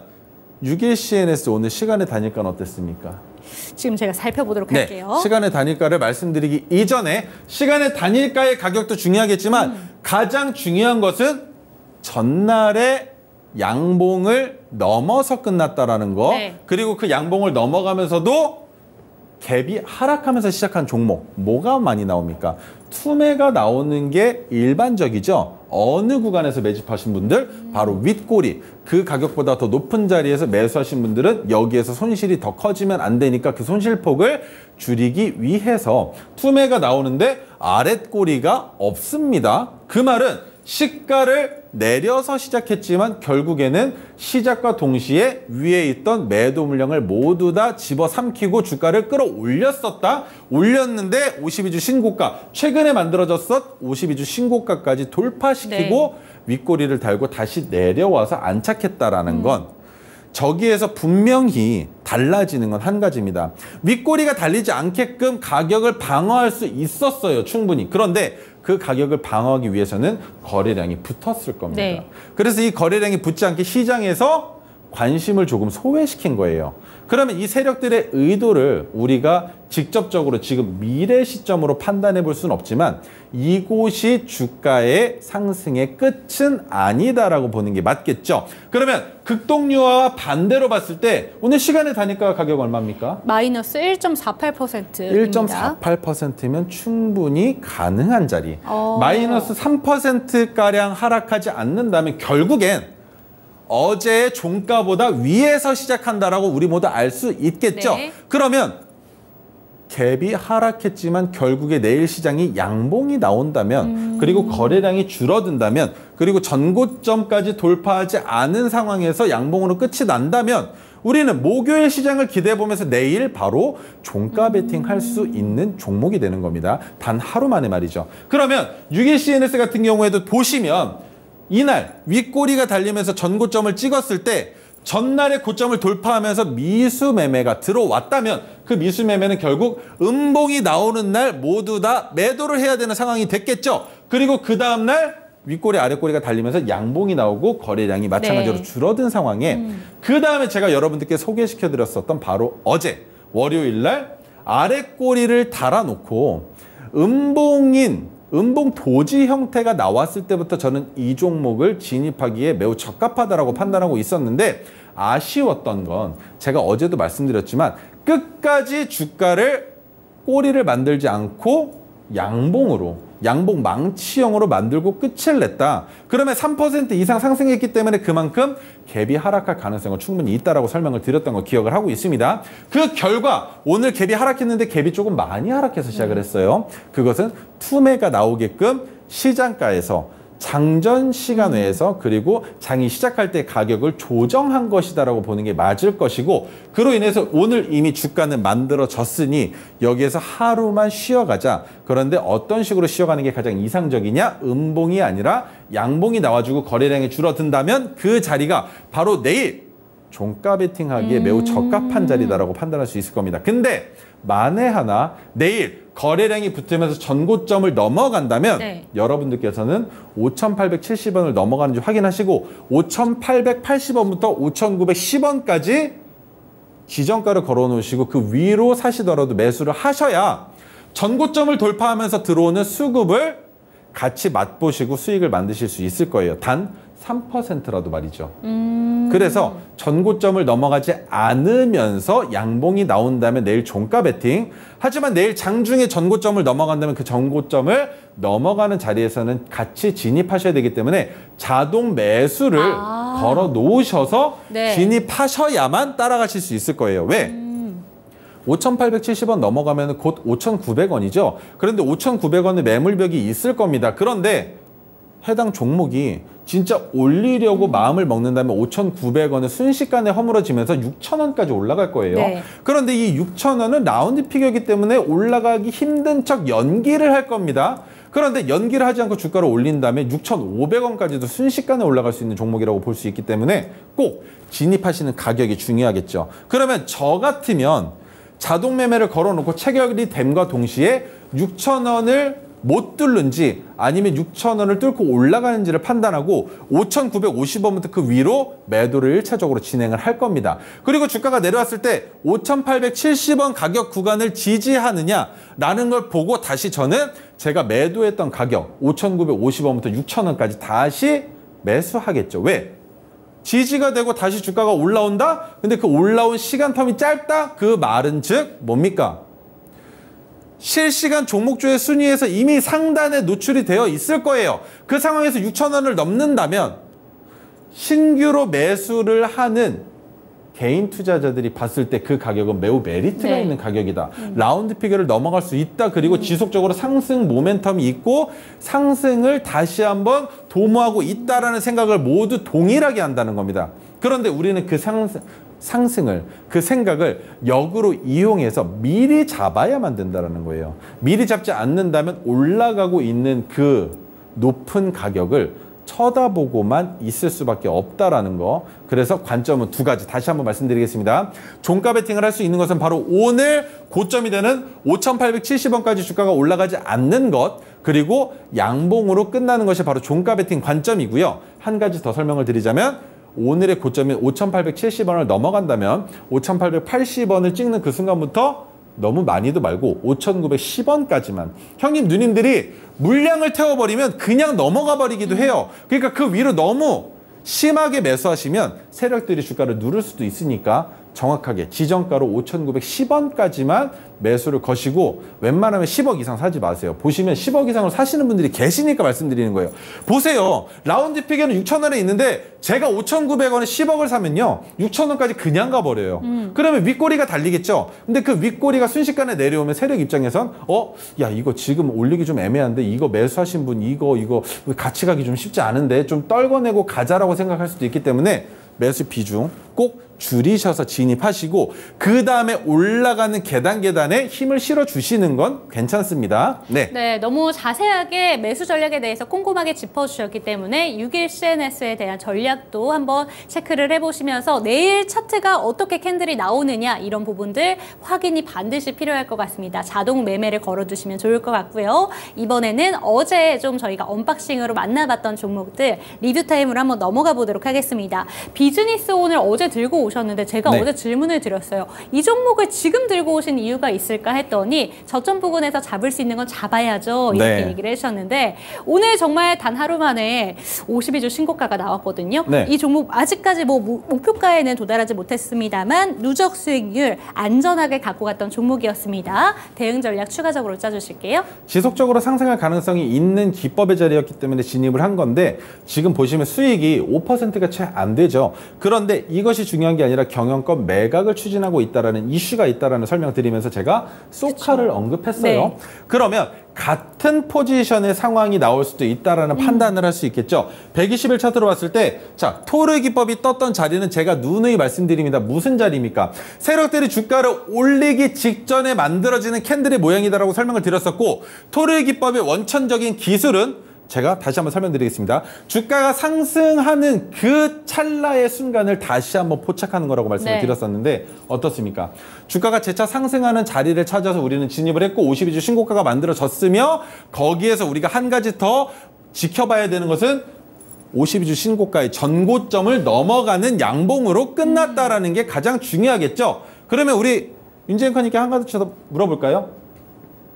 6일 CNS 오늘 시간의 단일가는 어땠습니까? 지금 제가 살펴보도록 할게요. 시간의 단일가를 말씀드리기 이전에 시간의 단일가의 가격도 중요하겠지만 가장 중요한 것은 전날에 양봉을 넘어서 끝났다라는 거. 그리고 그 양봉을 넘어가면서도 갭이 하락하면서 시작한 종목, 뭐가 많이 나옵니까? 투매가 나오는 게 일반적이죠. 어느 구간에서 매집하신 분들? 바로 윗꼬리. 그 가격보다 더 높은 자리에서 매수하신 분들은 여기에서 손실이 더 커지면 안 되니까 그 손실폭을 줄이기 위해서 투매가 나오는데 아랫꼬리가 없습니다. 그 말은 시가를 내려서 시작했지만 결국에는 시작과 동시에 위에 있던 매도 물량을 모두 다 집어삼키고 주가를 끌어올렸었다. 올렸는데 52주 신고가, 최근에 만들어졌었 52주 신고가까지 돌파시키고 윗꼬리를 달고 다시 내려와서 안착했다라는 건 저기에서 분명히 달라지는 건 한 가지입니다. 윗꼬리가 달리지 않게끔 가격을 방어할 수 있었어요, 충분히. 그런데 그 가격을 방어하기 위해서는 거래량이 붙었을 겁니다. 그래서 이 거래량이 붙지 않게 시장에서 관심을 조금 소외시킨 거예요. 그러면 이 세력들의 의도를 우리가 직접적으로 지금 미래 시점으로 판단해 볼 수는 없지만 이곳이 주가의 상승의 끝은 아니다라고 보는 게 맞겠죠. 그러면 극동유화와 반대로 봤을 때 오늘 시간의 단일가 가격 얼마입니까? 마이너스 1.48%입니다. 1.48%면 충분히 가능한 자리. 마이너스 3%가량 하락하지 않는다면 결국엔 어제의 종가보다 위에서 시작한다라고 우리 모두 알 수 있겠죠. 그러면 갭이 하락했지만 결국에 내일 시장이 양봉이 나온다면 그리고 거래량이 줄어든다면 그리고 전고점까지 돌파하지 않은 상황에서 양봉으로 끝이 난다면 우리는 목요일 시장을 기대해 보면서 내일 바로 종가 베팅할 수 있는 종목이 되는 겁니다. 단 하루 만에 말이죠. 그러면 6일 CNS 같은 경우에도 보시면 이날 윗꼬리가 달리면서 전고점을 찍었을 때 전날의 고점을 돌파하면서 미수 매매가 들어왔다면 그 미수 매매는 결국 음봉이 나오는 날 모두 다 매도를 해야 되는 상황이 됐겠죠. 그리고 그 다음날 윗꼬리 아랫꼬리가 달리면서 양봉이 나오고 거래량이 마찬가지로 줄어든 상황에 그 다음에 제가 여러분들께 소개시켜드렸었던 바로 어제 월요일 날 아랫꼬리를 달아놓고 음봉 도지 형태가 나왔을 때부터 저는 이 종목을 진입하기에 매우 적합하다라고 판단하고 있었는데 아쉬웠던 건 제가 어제도 말씀드렸지만 끝까지 주가를 꼬리를 만들지 않고 양봉 망치형으로 만들고 끝을 냈다. 그러면 3% 이상 상승했기 때문에 그만큼 갭이 하락할 가능성은 충분히 있다라고 설명을 드렸던 거 기억을 하고 있습니다. 그 결과 오늘 갭이 하락했는데 갭이 조금 많이 하락해서 시작을 했어요. 그것은 투매가 나오게끔 시장가에서 장전 시간 외에서 그리고 장이 시작할 때 가격을 조정한 것이다라고 보는 게 맞을 것이고 그로 인해서 오늘 이미 주가는 만들어졌으니 여기에서 하루만 쉬어가자. 그런데 어떤 식으로 쉬어가는 게 가장 이상적이냐? 음봉이 아니라 양봉이 나와주고 거래량이 줄어든다면 그 자리가 바로 내일 종가 베팅하기에 매우 적합한 자리다라고 판단할 수 있을 겁니다. 근데 만에 하나 내일 거래량이 붙으면서 전고점을 넘어간다면 여러분들께서는 5,870원을 넘어가는지 확인하시고 5,880원부터 5,910원까지 지정가를 걸어놓으시고 그 위로 사시더라도 매수를 하셔야 전고점을 돌파하면서 들어오는 수급을 같이 맛보시고 수익을 만드실 수 있을 거예요. 단 3%라도 말이죠. 그래서 전고점을 넘어가지 않으면서 양봉이 나온다면 내일 종가 베팅. 하지만 내일 장중에 전고점을 넘어간다면 그 전고점을 넘어가는 자리에서는 같이 진입하셔야 되기 때문에 자동 매수를 걸어 놓으셔서 진입하셔야만 따라가실 수 있을 거예요. 왜? 5,870원 넘어가면 곧 5,900원이죠. 그런데 5,900원의 매물벽이 있을 겁니다. 그런데 해당 종목이 진짜 올리려고 마음을 먹는다면 5,900원을 순식간에 허물어지면서 6,000원까지 올라갈 거예요. 그런데 이 6,000원은 라운드 피겨이기 때문에 올라가기 힘든 척 연기를 할 겁니다. 그런데 연기를 하지 않고 주가를 올린 다음에 6,500원까지도 순식간에 올라갈 수 있는 종목이라고 볼 수 있기 때문에 꼭 진입하시는 가격이 중요하겠죠. 그러면 저 같으면 자동 매매를 걸어놓고 체결이 됨과 동시에 6,000원을 못 뚫는지 아니면 6,000원을 뚫고 올라가는지를 판단하고 5,950원부터 그 위로 매도를 1차적으로 진행을 할 겁니다. 그리고 주가가 내려왔을 때 5,870원 가격 구간을 지지하느냐라는 걸 보고 다시 저는 제가 매도했던 가격 5,950원부터 6,000원까지 다시 매수하겠죠. 왜? 지지가 되고 다시 주가가 올라온다? 근데 그 올라온 시간 텀이 짧다? 그 말은 즉 뭡니까? 실시간 종목주의 순위에서 이미 상단에 노출이 되어 있을 거예요. 그 상황에서 6,000원을 넘는다면 신규로 매수를 하는 개인 투자자들이 봤을 때 그 가격은 매우 메리트가 있는 가격이다. 라운드 피겨를 넘어갈 수 있다. 그리고 지속적으로 상승 모멘텀이 있고 상승을 다시 한번 도모하고 있다라는 생각을 모두 동일하게 한다는 겁니다. 그런데 우리는 그 상승을 그 생각을 역으로 이용해서 미리 잡아야만 된다는 거예요. 미리 잡지 않는다면 올라가고 있는 그 높은 가격을 쳐다보고만 있을 수밖에 없다라는 거. 그래서 관점은 두 가지 다시 한번 말씀드리겠습니다. 종가 베팅을 할 수 있는 것은 바로 오늘 고점이 되는 5,870원까지 주가가 올라가지 않는 것, 그리고 양봉으로 끝나는 것이 바로 종가 베팅 관점이고요. 한 가지 더 설명을 드리자면 오늘의 고점인 5,870원을 넘어간다면 5,880원을 찍는 그 순간부터 너무 많이도 말고 5,910원까지만. 형님 누님들이 물량을 태워버리면 그냥 넘어가 버리기도 해요. 그러니까 그 위로 너무 심하게 매수하시면 세력들이 주가를 누를 수도 있으니까 정확하게 지정가로 5,910원까지만 매수를 거시고 웬만하면 10억 이상 사지 마세요. 보시면 10억 이상을 사시는 분들이 계시니까 말씀드리는 거예요. 보세요. 라운드 픽에는 6,000원에 있는데 제가 5,900원에 10억을 사면요. 6,000원까지 그냥 가버려요. 그러면 윗꼬리가 달리겠죠. 근데 그 윗꼬리가 순식간에 내려오면 세력 입장에선 야 이거 지금 올리기 좀 애매한데 이거 매수하신 분 이거 같이 가기 좀 쉽지 않은데 좀 떨궈내고 가자라고 생각할 수도 있기 때문에 매수 비중 꼭 줄이셔서 진입하시고 그 다음에 올라가는 계단에 힘을 실어주시는 건 괜찮습니다. 네, 너무 자세하게 매수 전략에 대해서 꼼꼼하게 짚어주셨기 때문에 6일 CNS에 대한 전략도 한번 체크를 해보시면서 내일 차트가 어떻게 캔들이 나오느냐 이런 부분들 확인이 반드시 필요할 것 같습니다. 자동 매매를 걸어두시면 좋을 것 같고요. 이번에는 어제 좀 저희가 언박싱으로 만나봤던 종목들 리뷰 타임으로 한번 넘어가 보도록 하겠습니다. 비즈니스온을 어제 들고 오셨는데 제가 어제 질문을 드렸어요. 이 종목을 지금 들고 오신 이유가 있을까 했더니 저점 부근에서 잡을 수 있는 건 잡아야죠. 이렇게 얘기를 해주셨는데 오늘 정말 단 하루 만에 52주 신고가가 나왔거든요. 이 종목 아직까지 뭐 목표가에는 도달하지 못했습니다만 누적 수익률 안전하게 갖고 갔던 종목이었습니다. 대응 전략 추가적으로 짜주실게요. 지속적으로 상승할 가능성이 있는 기법의 자리였기 때문에 진입을 한 건데 지금 보시면 수익이 5%가 채 안 되죠. 그런데 이것이 중요한 게 아니라 경영권 매각을 추진하고 있다라는 이슈가 있다라는 설명드리면서 제가 소카를 언급했어요. 그러면 같은 포지션의 상황이 나올 수도 있다라는 판단을 할 수 있겠죠. 120일 차트로 봤을 때 자, 토르 기법이 떴던 자리는 제가 누누이 말씀드립니다. 무슨 자리입니까? 세력들이 주가를 올리기 직전에 만들어지는 캔들의 모양이다라고 설명을 드렸었고 토르 기법의 원천적인 기술은 제가 다시 한번 설명드리겠습니다. 주가가 상승하는 그 찰나의 순간을 다시 한번 포착하는 거라고 말씀을 드렸었는데 어떻습니까? 주가가 재차 상승하는 자리를 찾아서 우리는 진입을 했고 52주 신고가가 만들어졌으며 거기에서 우리가 한 가지 더 지켜봐야 되는 것은 52주 신고가의 전고점을 넘어가는 양봉으로 끝났다라는 게 가장 중요하겠죠. 그러면 우리 윤재앵커님께 한 가지 더 물어볼까요?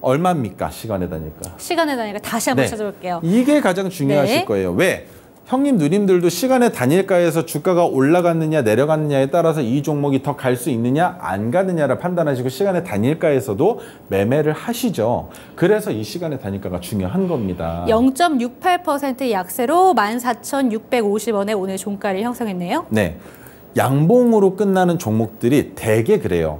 얼마입니까? 시간의 단위가. 시간의 단위가 다시 한번 찾아볼게요. 이게 가장 중요하실 거예요. 왜? 형님, 누님들도 시간의 단일가에서 주가가 올라갔느냐 내려갔느냐에 따라서 이 종목이 더 갈 수 있느냐 안 가느냐를 판단하시고 시간의 단일가에서도 매매를 하시죠. 그래서 이 시간의 단일가가 중요한 겁니다. 0.68% 약세로 14,650원에 오늘 종가를 형성했네요. 네, 양봉으로 끝나는 종목들이 대개 그래요.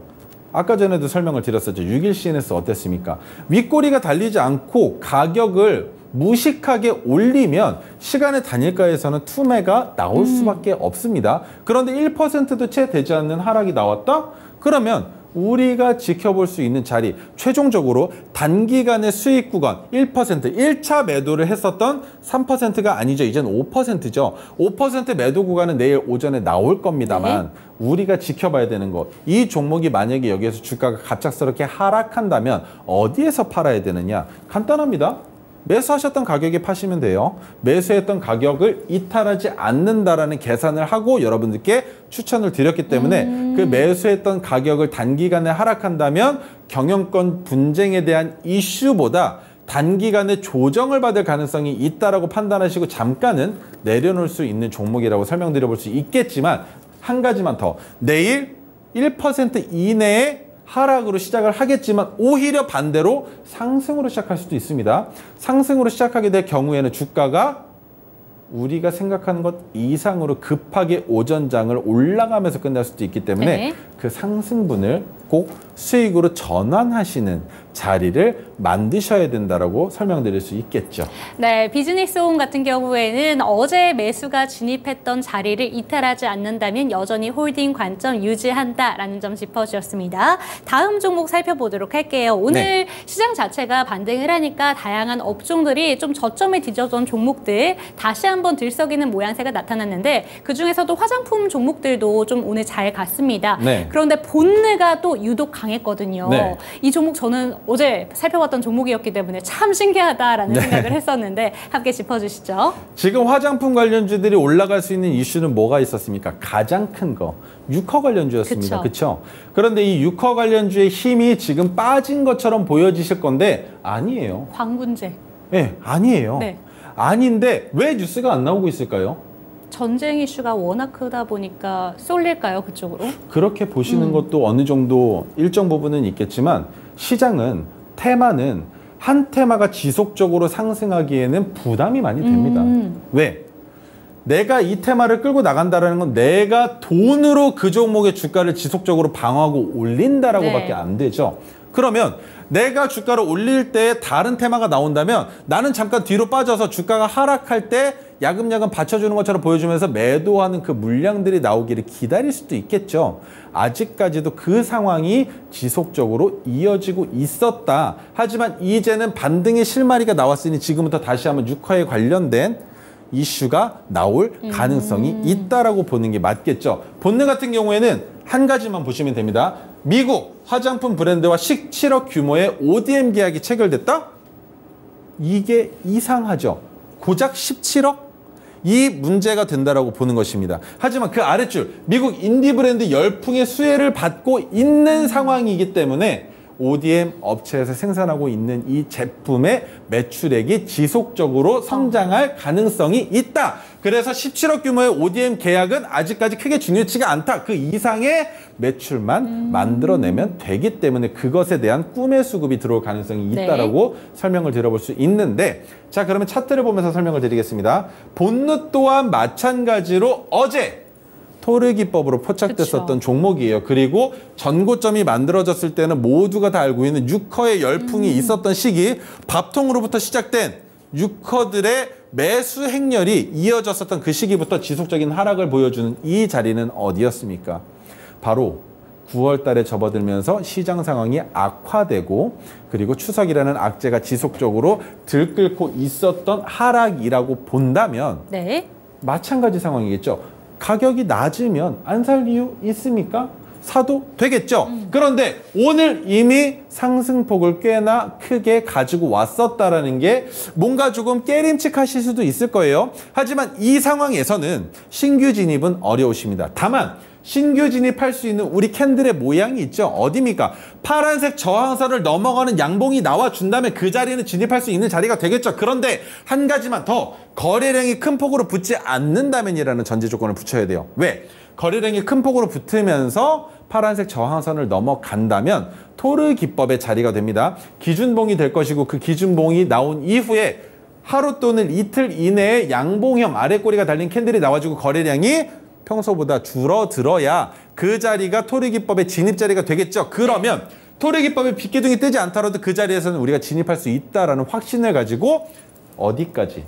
아까 전에도 설명을 드렸었죠. 6일 CNS 어땠습니까? 윗꼬리가 달리지 않고 가격을 무식하게 올리면 시간의 단일가에서는 투매가 나올 수밖에 없습니다. 그런데 1%도 채 되지 않는 하락이 나왔다? 그러면 우리가 지켜볼 수 있는 자리, 최종적으로 단기간의 수익 구간 1%, 1차 매도를 했었던 3%가 아니죠. 이제는 5%죠. 5% 매도 구간은 내일 오전에 나올 겁니다만 우리가 지켜봐야 되는 것, 이 종목이 만약에 여기에서 주가가 갑작스럽게 하락한다면 어디에서 팔아야 되느냐? 간단합니다. 매수하셨던 가격에 파시면 돼요. 매수했던 가격을 이탈하지 않는다라는 계산을 하고 여러분들께 추천을 드렸기 때문에 그 매수했던 가격을 단기간에 하락한다면 경영권 분쟁에 대한 이슈보다 단기간에 조정을 받을 가능성이 있다라고 판단하시고 잠깐은 내려놓을 수 있는 종목이라고 설명드려 볼 수 있겠지만 한 가지만 더, 내일 1% 이내에 하락으로 시작을 하겠지만 오히려 반대로 상승으로 시작할 수도 있습니다. 상승으로 시작하게 될 경우에는 주가가 우리가 생각하는 것 이상으로 급하게 오전장을 올라가면서 끝날 수도 있기 때문에 그 상승분을 꼭 수익으로 전환하시는 자리를 만드셔야 된다라고 설명드릴 수 있겠죠. 네, 비즈니스온 같은 경우에는 어제 매수가 진입했던 자리를 이탈하지 않는다면 여전히 홀딩 관점 유지한다라는 점 짚어주셨습니다. 다음 종목 살펴보도록 할게요. 오늘 시장 자체가 반등을 하니까 다양한 업종들이 좀 저점에 뒤져던 종목들 다시 한번 들썩이는 모양새가 나타났는데 그중에서도 화장품 종목들도 좀 오늘 잘 갔습니다. 그런데 본느가 또 유독 강했거든요. 이 종목 저는 어제 살펴봤던 종목이었기 때문에 참 신기하다라는 생각을 했었는데 함께 짚어주시죠. 지금 화장품 관련주들이 올라갈 수 있는 이슈는 뭐가 있었습니까? 가장 큰 거, 유커 관련주였습니다. 그렇죠? 그런데 이 유커 관련주의 힘이 지금 빠진 것처럼 보여지실 건데 아니에요. 광군제. 네, 아니에요. 아닌데 왜 뉴스가 안 나오고 있을까요? 전쟁 이슈가 워낙 크다 보니까 쏠릴까요, 그쪽으로? 그렇게 보시는 것도 어느 정도 일정 부분은 있겠지만 시장은 테마는 한 테마가 지속적으로 상승하기에는 부담이 많이 됩니다. 왜? 내가 이 테마를 끌고 나간다는 건 내가 돈으로 그 종목의 주가를 지속적으로 방어하고 올린다라고밖에 네. 안 되죠. 그러면 내가 주가를 올릴 때 다른 테마가 나온다면 나는 잠깐 뒤로 빠져서 주가가 하락할 때 야금야금 받쳐주는 것처럼 보여주면서 매도하는 그 물량들이 나오기를 기다릴 수도 있겠죠. 아직까지도 그 상황이 지속적으로 이어지고 있었다. 하지만 이제는 반등의 실마리가 나왔으니 지금부터 다시 한번 유가에 관련된 이슈가 나올 가능성이 있다라고 보는 게 맞겠죠. 본능 같은 경우에는 한 가지만 보시면 됩니다. 미국 화장품 브랜드와 17억 규모의 ODM 계약이 체결됐다? 이게 이상하죠. 고작 17억? 이 문제가 된다라고 보는 것입니다. 하지만 그 아랫줄 미국 인디 브랜드 열풍의 수혜를 받고 있는 상황이기 때문에 ODM 업체에서 생산하고 있는 이 제품의 매출액이 지속적으로 성장할 가능성이 있다. 그래서 17억 규모의 ODM 계약은 아직까지 크게 중요치가 않다. 그 이상의 매출만 만들어내면 되기 때문에 그것에 대한 꿈의 수급이 들어올 가능성이 있다라고 설명을 드려볼 수 있는데, 자, 그러면 차트를 보면서 설명을 드리겠습니다. 본느 또한 마찬가지로 어제 토르 기법으로 포착됐었던 종목이에요. 그리고 전고점이 만들어졌을 때는 모두가 다 알고 있는 유커의 열풍이 있었던 시기, 밥통으로부터 시작된 유커들의 매수 행렬이 이어졌었던 그 시기부터 지속적인 하락을 보여주는 이 자리는 어디였습니까? 바로 9월 달에 접어들면서 시장 상황이 악화되고 그리고 추석이라는 악재가 지속적으로 들끓고 있었던 하락이라고 본다면 마찬가지 상황이겠죠. 가격이 낮으면 안 살 이유 있습니까? 사도 되겠죠. 그런데 오늘 이미 상승폭을 꽤나 크게 가지고 왔었다라는 게 뭔가 조금 깨림칙하실 수도 있을 거예요. 하지만 이 상황에서는 신규 진입은 어려우십니다. 다만 신규 진입할 수 있는 우리 캔들의 모양이 있죠. 어디입니까? 파란색 저항선을 넘어가는 양봉이 나와준다면 그 자리는 진입할 수 있는 자리가 되겠죠. 그런데 한 가지만 더, 거래량이 큰 폭으로 붙지 않는다면이라는 전제 조건을 붙여야 돼요. 왜? 거래량이 큰 폭으로 붙으면서 파란색 저항선을 넘어간다면 토르 기법의 자리가 됩니다. 기준봉이 될 것이고 그 기준봉이 나온 이후에 하루 또는 이틀 이내에 양봉형 아래꼬리가 달린 캔들이 나와주고 거래량이 평소보다 줄어들어야 그 자리가 토르 기법의 진입 자리가 되겠죠. 그러면 토르 기법의 빗기둥이 뜨지 않더라도 그 자리에서는 우리가 진입할 수 있다라는 확신을 가지고 어디까지?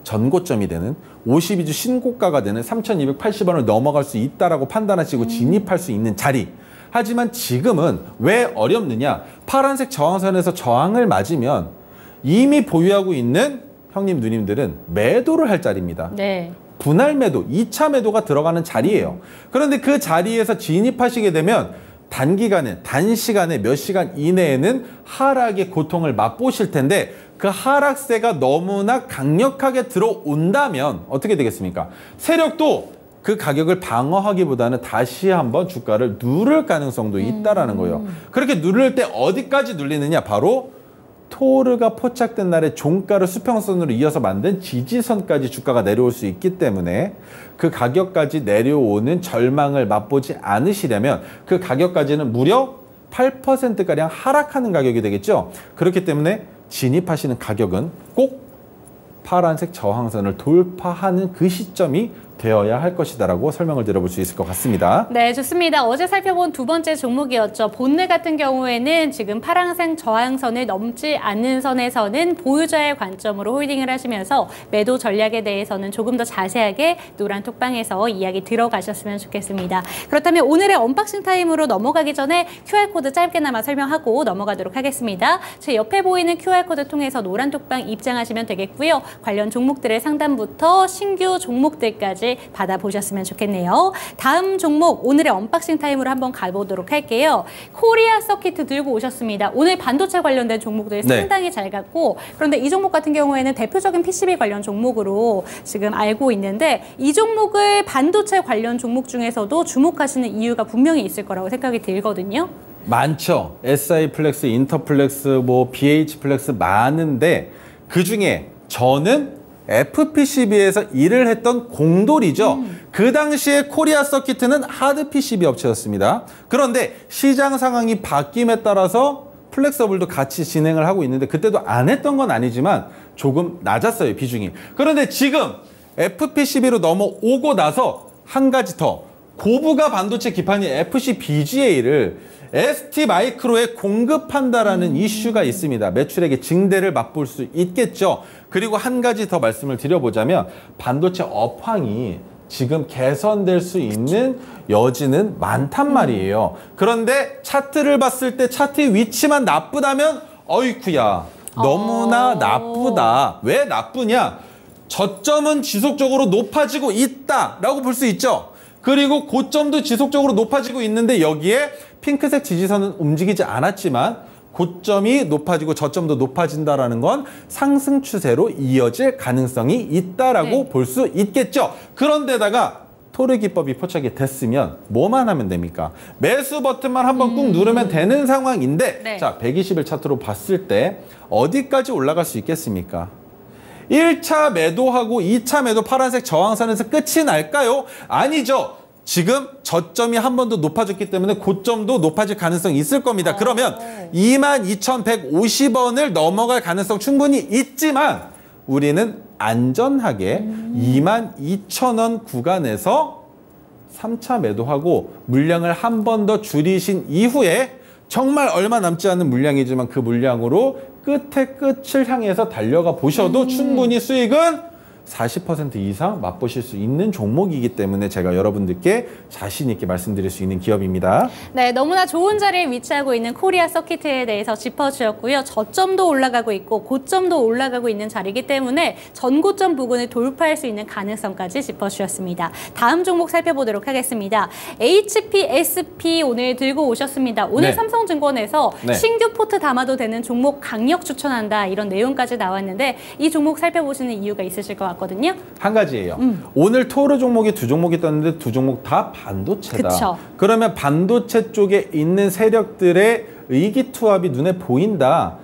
전고점이 되는 52주 신고가가 되는 3,280원을 넘어갈 수 있다라고 판단하시고 진입할 수 있는 자리. 하지만 지금은 왜 어렵느냐? 파란색 저항선에서 저항을 맞으면 이미 보유하고 있는 형님 누님들은 매도를 할 자리입니다. 분할 매도, 2차 매도가 들어가는 자리예요. 그런데 그 자리에서 진입하시게 되면 단기간에, 단시간에 몇 시간 이내에는 하락의 고통을 맛보실 텐데 그 하락세가 너무나 강력하게 들어온다면 어떻게 되겠습니까? 세력도 그 가격을 방어하기보다는 다시 한번 주가를 누를 가능성도 있다라는 거예요. 그렇게 누를 때 어디까지 눌리느냐? 바로 토르가 포착된 날에 종가를 수평선으로 이어서 만든 지지선까지 주가가 내려올 수 있기 때문에 그 가격까지 내려오는 절망을 맛보지 않으시려면 그 가격까지는 무려 8%가량 하락하는 가격이 되겠죠. 그렇기 때문에 진입하시는 가격은 꼭 파란색 저항선을 돌파하는 그 시점이 되어야 할 것이다라고 설명을 드려볼 수 있을 것 같습니다. 네, 좋습니다. 어제 살펴본 두 번째 종목이었죠. 본느 같은 경우에는 지금 파란색 저항선을 넘지 않는 선에서는 보유자의 관점으로 홀딩을 하시면서 매도 전략에 대해서는 조금 더 자세하게 노란 톡방에서 이야기 들어가셨으면 좋겠습니다. 그렇다면 오늘의 언박싱 타임으로 넘어가기 전에 QR코드 짧게나마 설명하고 넘어가도록 하겠습니다. 제 옆에 보이는 QR코드 통해서 노란 톡방 입장하시면 되겠고요. 관련 종목들의 상담부터 신규 종목들까지 받아보셨으면 좋겠네요. 다음 종목 오늘의 언박싱 타임으로 한번 가보도록 할게요. 코리아 서킷 들고 오셨습니다. 오늘 반도체 관련된 종목들이 상당히 잘 갔고, 그런데 이 종목 같은 경우에는 대표적인 PCB 관련 종목으로 지금 알고 있는데 이 종목을 반도체 관련 종목 중에서도 주목하시는 이유가 분명히 있을 거라고 생각이 들거든요. 많죠. SI 플렉스, 인터플렉스, BH 플렉스 많은데 그중에 저는 FPCB에서 일을 했던 공돌이죠. 그 당시에 코리아 서키트는 하드 PCB 업체였습니다. 그런데 시장 상황이 바뀜에 따라서 플렉서블도 같이 진행을 하고 있는데 그때도 안 했던 건 아니지만 조금 낮았어요, 비중이. 그런데 지금 FPCB로 넘어오고 나서 한 가지 더, 고부가 반도체 기판인 FCBGA를 ST마이크로에 공급한다라는 이슈가 있습니다. 매출액의 증대를 맛볼 수 있겠죠. 그리고 한 가지 더 말씀을 드려보자면 반도체 업황이 지금 개선될 수 있는 여지는 많단 말이에요. 그런데 차트를 봤을 때 차트의 위치만 나쁘다면 어이쿠야 너무나 나쁘다. 왜 나쁘냐? 저점은 지속적으로 높아지고 있다라고 볼 수 있죠. 그리고 고점도 지속적으로 높아지고 있는데 여기에 핑크색 지지선은 움직이지 않았지만 고점이 높아지고 저점도 높아진다라는 건 상승 추세로 이어질 가능성이 있다라고 볼 수 있겠죠. 그런데다가 토르 기법이 포착이 됐으면 뭐만 하면 됩니까? 매수 버튼만 한번 꾹 누르면 되는 상황인데 자, 120일 차트로 봤을 때 어디까지 올라갈 수 있겠습니까? 1차 매도하고 2차 매도 파란색 저항선에서 끝이 날까요? 아니죠. 지금 저점이 한 번 더 높아졌기 때문에 고점도 높아질 가능성이 있을 겁니다. 그러면 22,150원을 넘어갈 가능성 충분히 있지만 우리는 안전하게 22,000원 구간에서 3차 매도하고 물량을 한 번 더 줄이신 이후에 정말 얼마 남지 않은 물량이지만 그 물량으로 끝에 끝을 향해서 달려가 보셔도 충분히 수익은 40% 이상 맛보실 수 있는 종목이기 때문에 제가 여러분들께 자신 있게 말씀드릴 수 있는 기업입니다. 네, 너무나 좋은 자리에 위치하고 있는 코리아 서키트에 대해서 짚어주셨고요. 저점도 올라가고 있고 고점도 올라가고 있는 자리이기 때문에 전고점 부근을 돌파할 수 있는 가능성까지 짚어주셨습니다. 다음 종목 살펴보도록 하겠습니다. HPSP 오늘 들고 오셨습니다. 오늘 삼성증권에서 신규 포트 담아도 되는 종목 강력 추천한다 이런 내용까지 나왔는데 이 종목 살펴보시는 이유가 있으실 것 같거든요. 한 가지예요. 오늘 토르 종목이 두 종목이 떴는데 두 종목 다 반도체다. 그쵸. 그러면 반도체 쪽에 있는 세력들의 의기투합이 눈에 보인다.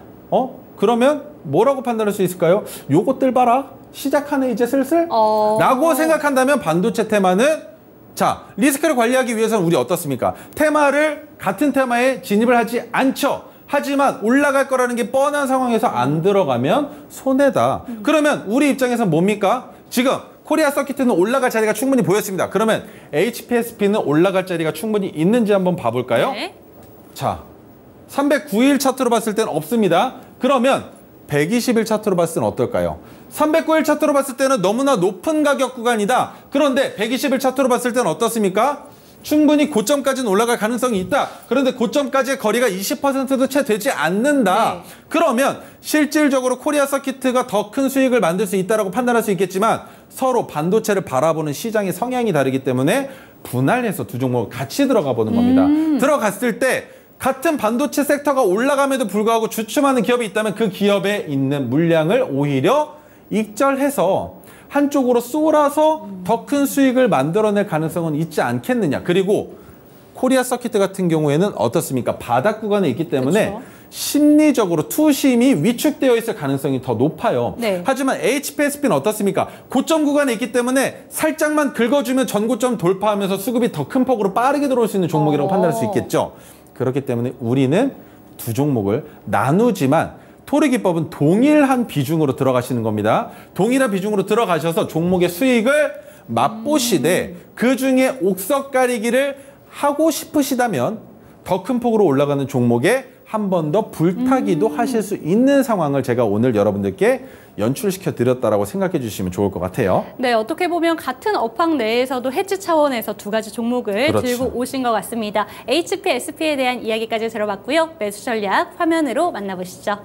그러면 뭐라고 판단할 수 있을까요? 요것들 봐라. 시작하네 이제 슬슬? 라고 생각한다면 반도체 테마는 자, 리스크를 관리하기 위해서는 우리 어떻습니까? 테마를 같은 테마에 진입을 하지 않죠. 하지만 올라갈 거라는 게 뻔한 상황에서 안 들어가면 손해다. 그러면 우리 입장에서는 뭡니까? 지금 코리아 서키트는 올라갈 자리가 충분히 보였습니다. 그러면 HPSP는 올라갈 자리가 충분히 있는지 한번 봐볼까요? 네. 자, 309일 차트로 봤을 때는 없습니다. 그러면 120일 차트로 봤을 때는 어떨까요? 309일 차트로 봤을 때는 너무나 높은 가격 구간이다. 그런데 120일 차트로 봤을 때는 어떻습니까? 충분히 고점까지는 올라갈 가능성이 있다. 그런데 고점까지의 거리가 20%도 채 되지 않는다. 그러면 실질적으로 코리아 서키트가 더 큰 수익을 만들 수 있다고 판단할 수 있겠지만 서로 반도체를 바라보는 시장의 성향이 다르기 때문에 분할해서 두 종목을 같이 들어가 보는 겁니다. 들어갔을 때 같은 반도체 섹터가 올라감에도 불구하고 주춤하는 기업이 있다면 그 기업에 있는 물량을 오히려 익절해서 한쪽으로 쏠아서 더 큰 수익을 만들어낼 가능성은 있지 않겠느냐. 그리고 코리아 서키트 같은 경우에는 어떻습니까? 바닥 구간에 있기 때문에 그쵸. 심리적으로 투심이 위축되어 있을 가능성이 더 높아요. 하지만 HPSP는 어떻습니까? 고점 구간에 있기 때문에 살짝만 긁어주면 전고점 돌파하면서 수급이 더 큰 폭으로 빠르게 들어올 수 있는 종목이라고 판단할 수 있겠죠. 그렇기 때문에 우리는 두 종목을 나누지만 토르 기법은 동일한 비중으로 들어가시는 겁니다. 동일한 비중으로 들어가셔서 종목의 수익을 맛보시되 그중에 옥석 가리기를 하고 싶으시다면 더 큰 폭으로 올라가는 종목에 한 번 더 불타기도 하실 수 있는 상황을 제가 오늘 여러분들께 연출시켜 드렸다라고 생각해 주시면 좋을 것 같아요. 네, 어떻게 보면 같은 업황 내에서도 헤지 차원에서 두 가지 종목을 들고 오신 것 같습니다. HPSP에 대한 이야기까지 들어봤고요. 매수 전략 화면으로 만나보시죠.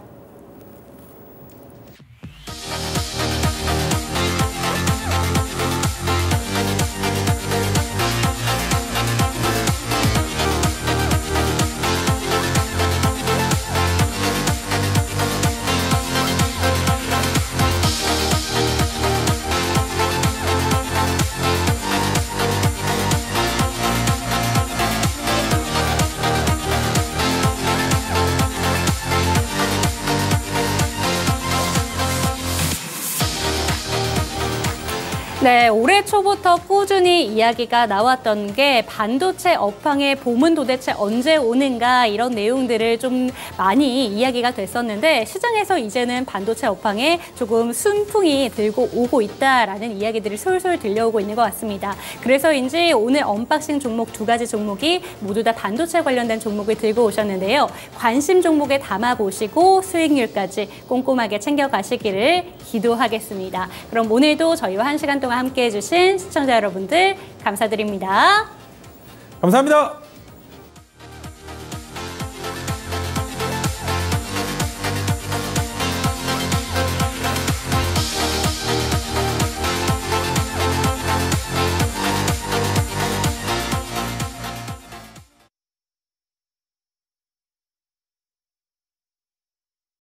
네, 올해 초부터 꾸준히 이야기가 나왔던 게 반도체 업황의 봄은 도대체 언제 오는가 이런 내용들을 좀 많이 이야기가 됐었는데 시장에서 이제는 반도체 업황에 조금 순풍이 들고 오고 있다라는 이야기들이 솔솔 들려오고 있는 것 같습니다. 그래서인지 오늘 언박싱 종목 2가지 종목이 모두 다 반도체 관련된 종목을 들고 오셨는데요. 관심 종목에 담아보시고 수익률까지 꼼꼼하게 챙겨가시기를 기도하겠습니다. 그럼 오늘도 저희와 1시간 동안 함께해 주신 시청자 여러분들 감사드립니다. 감사합니다.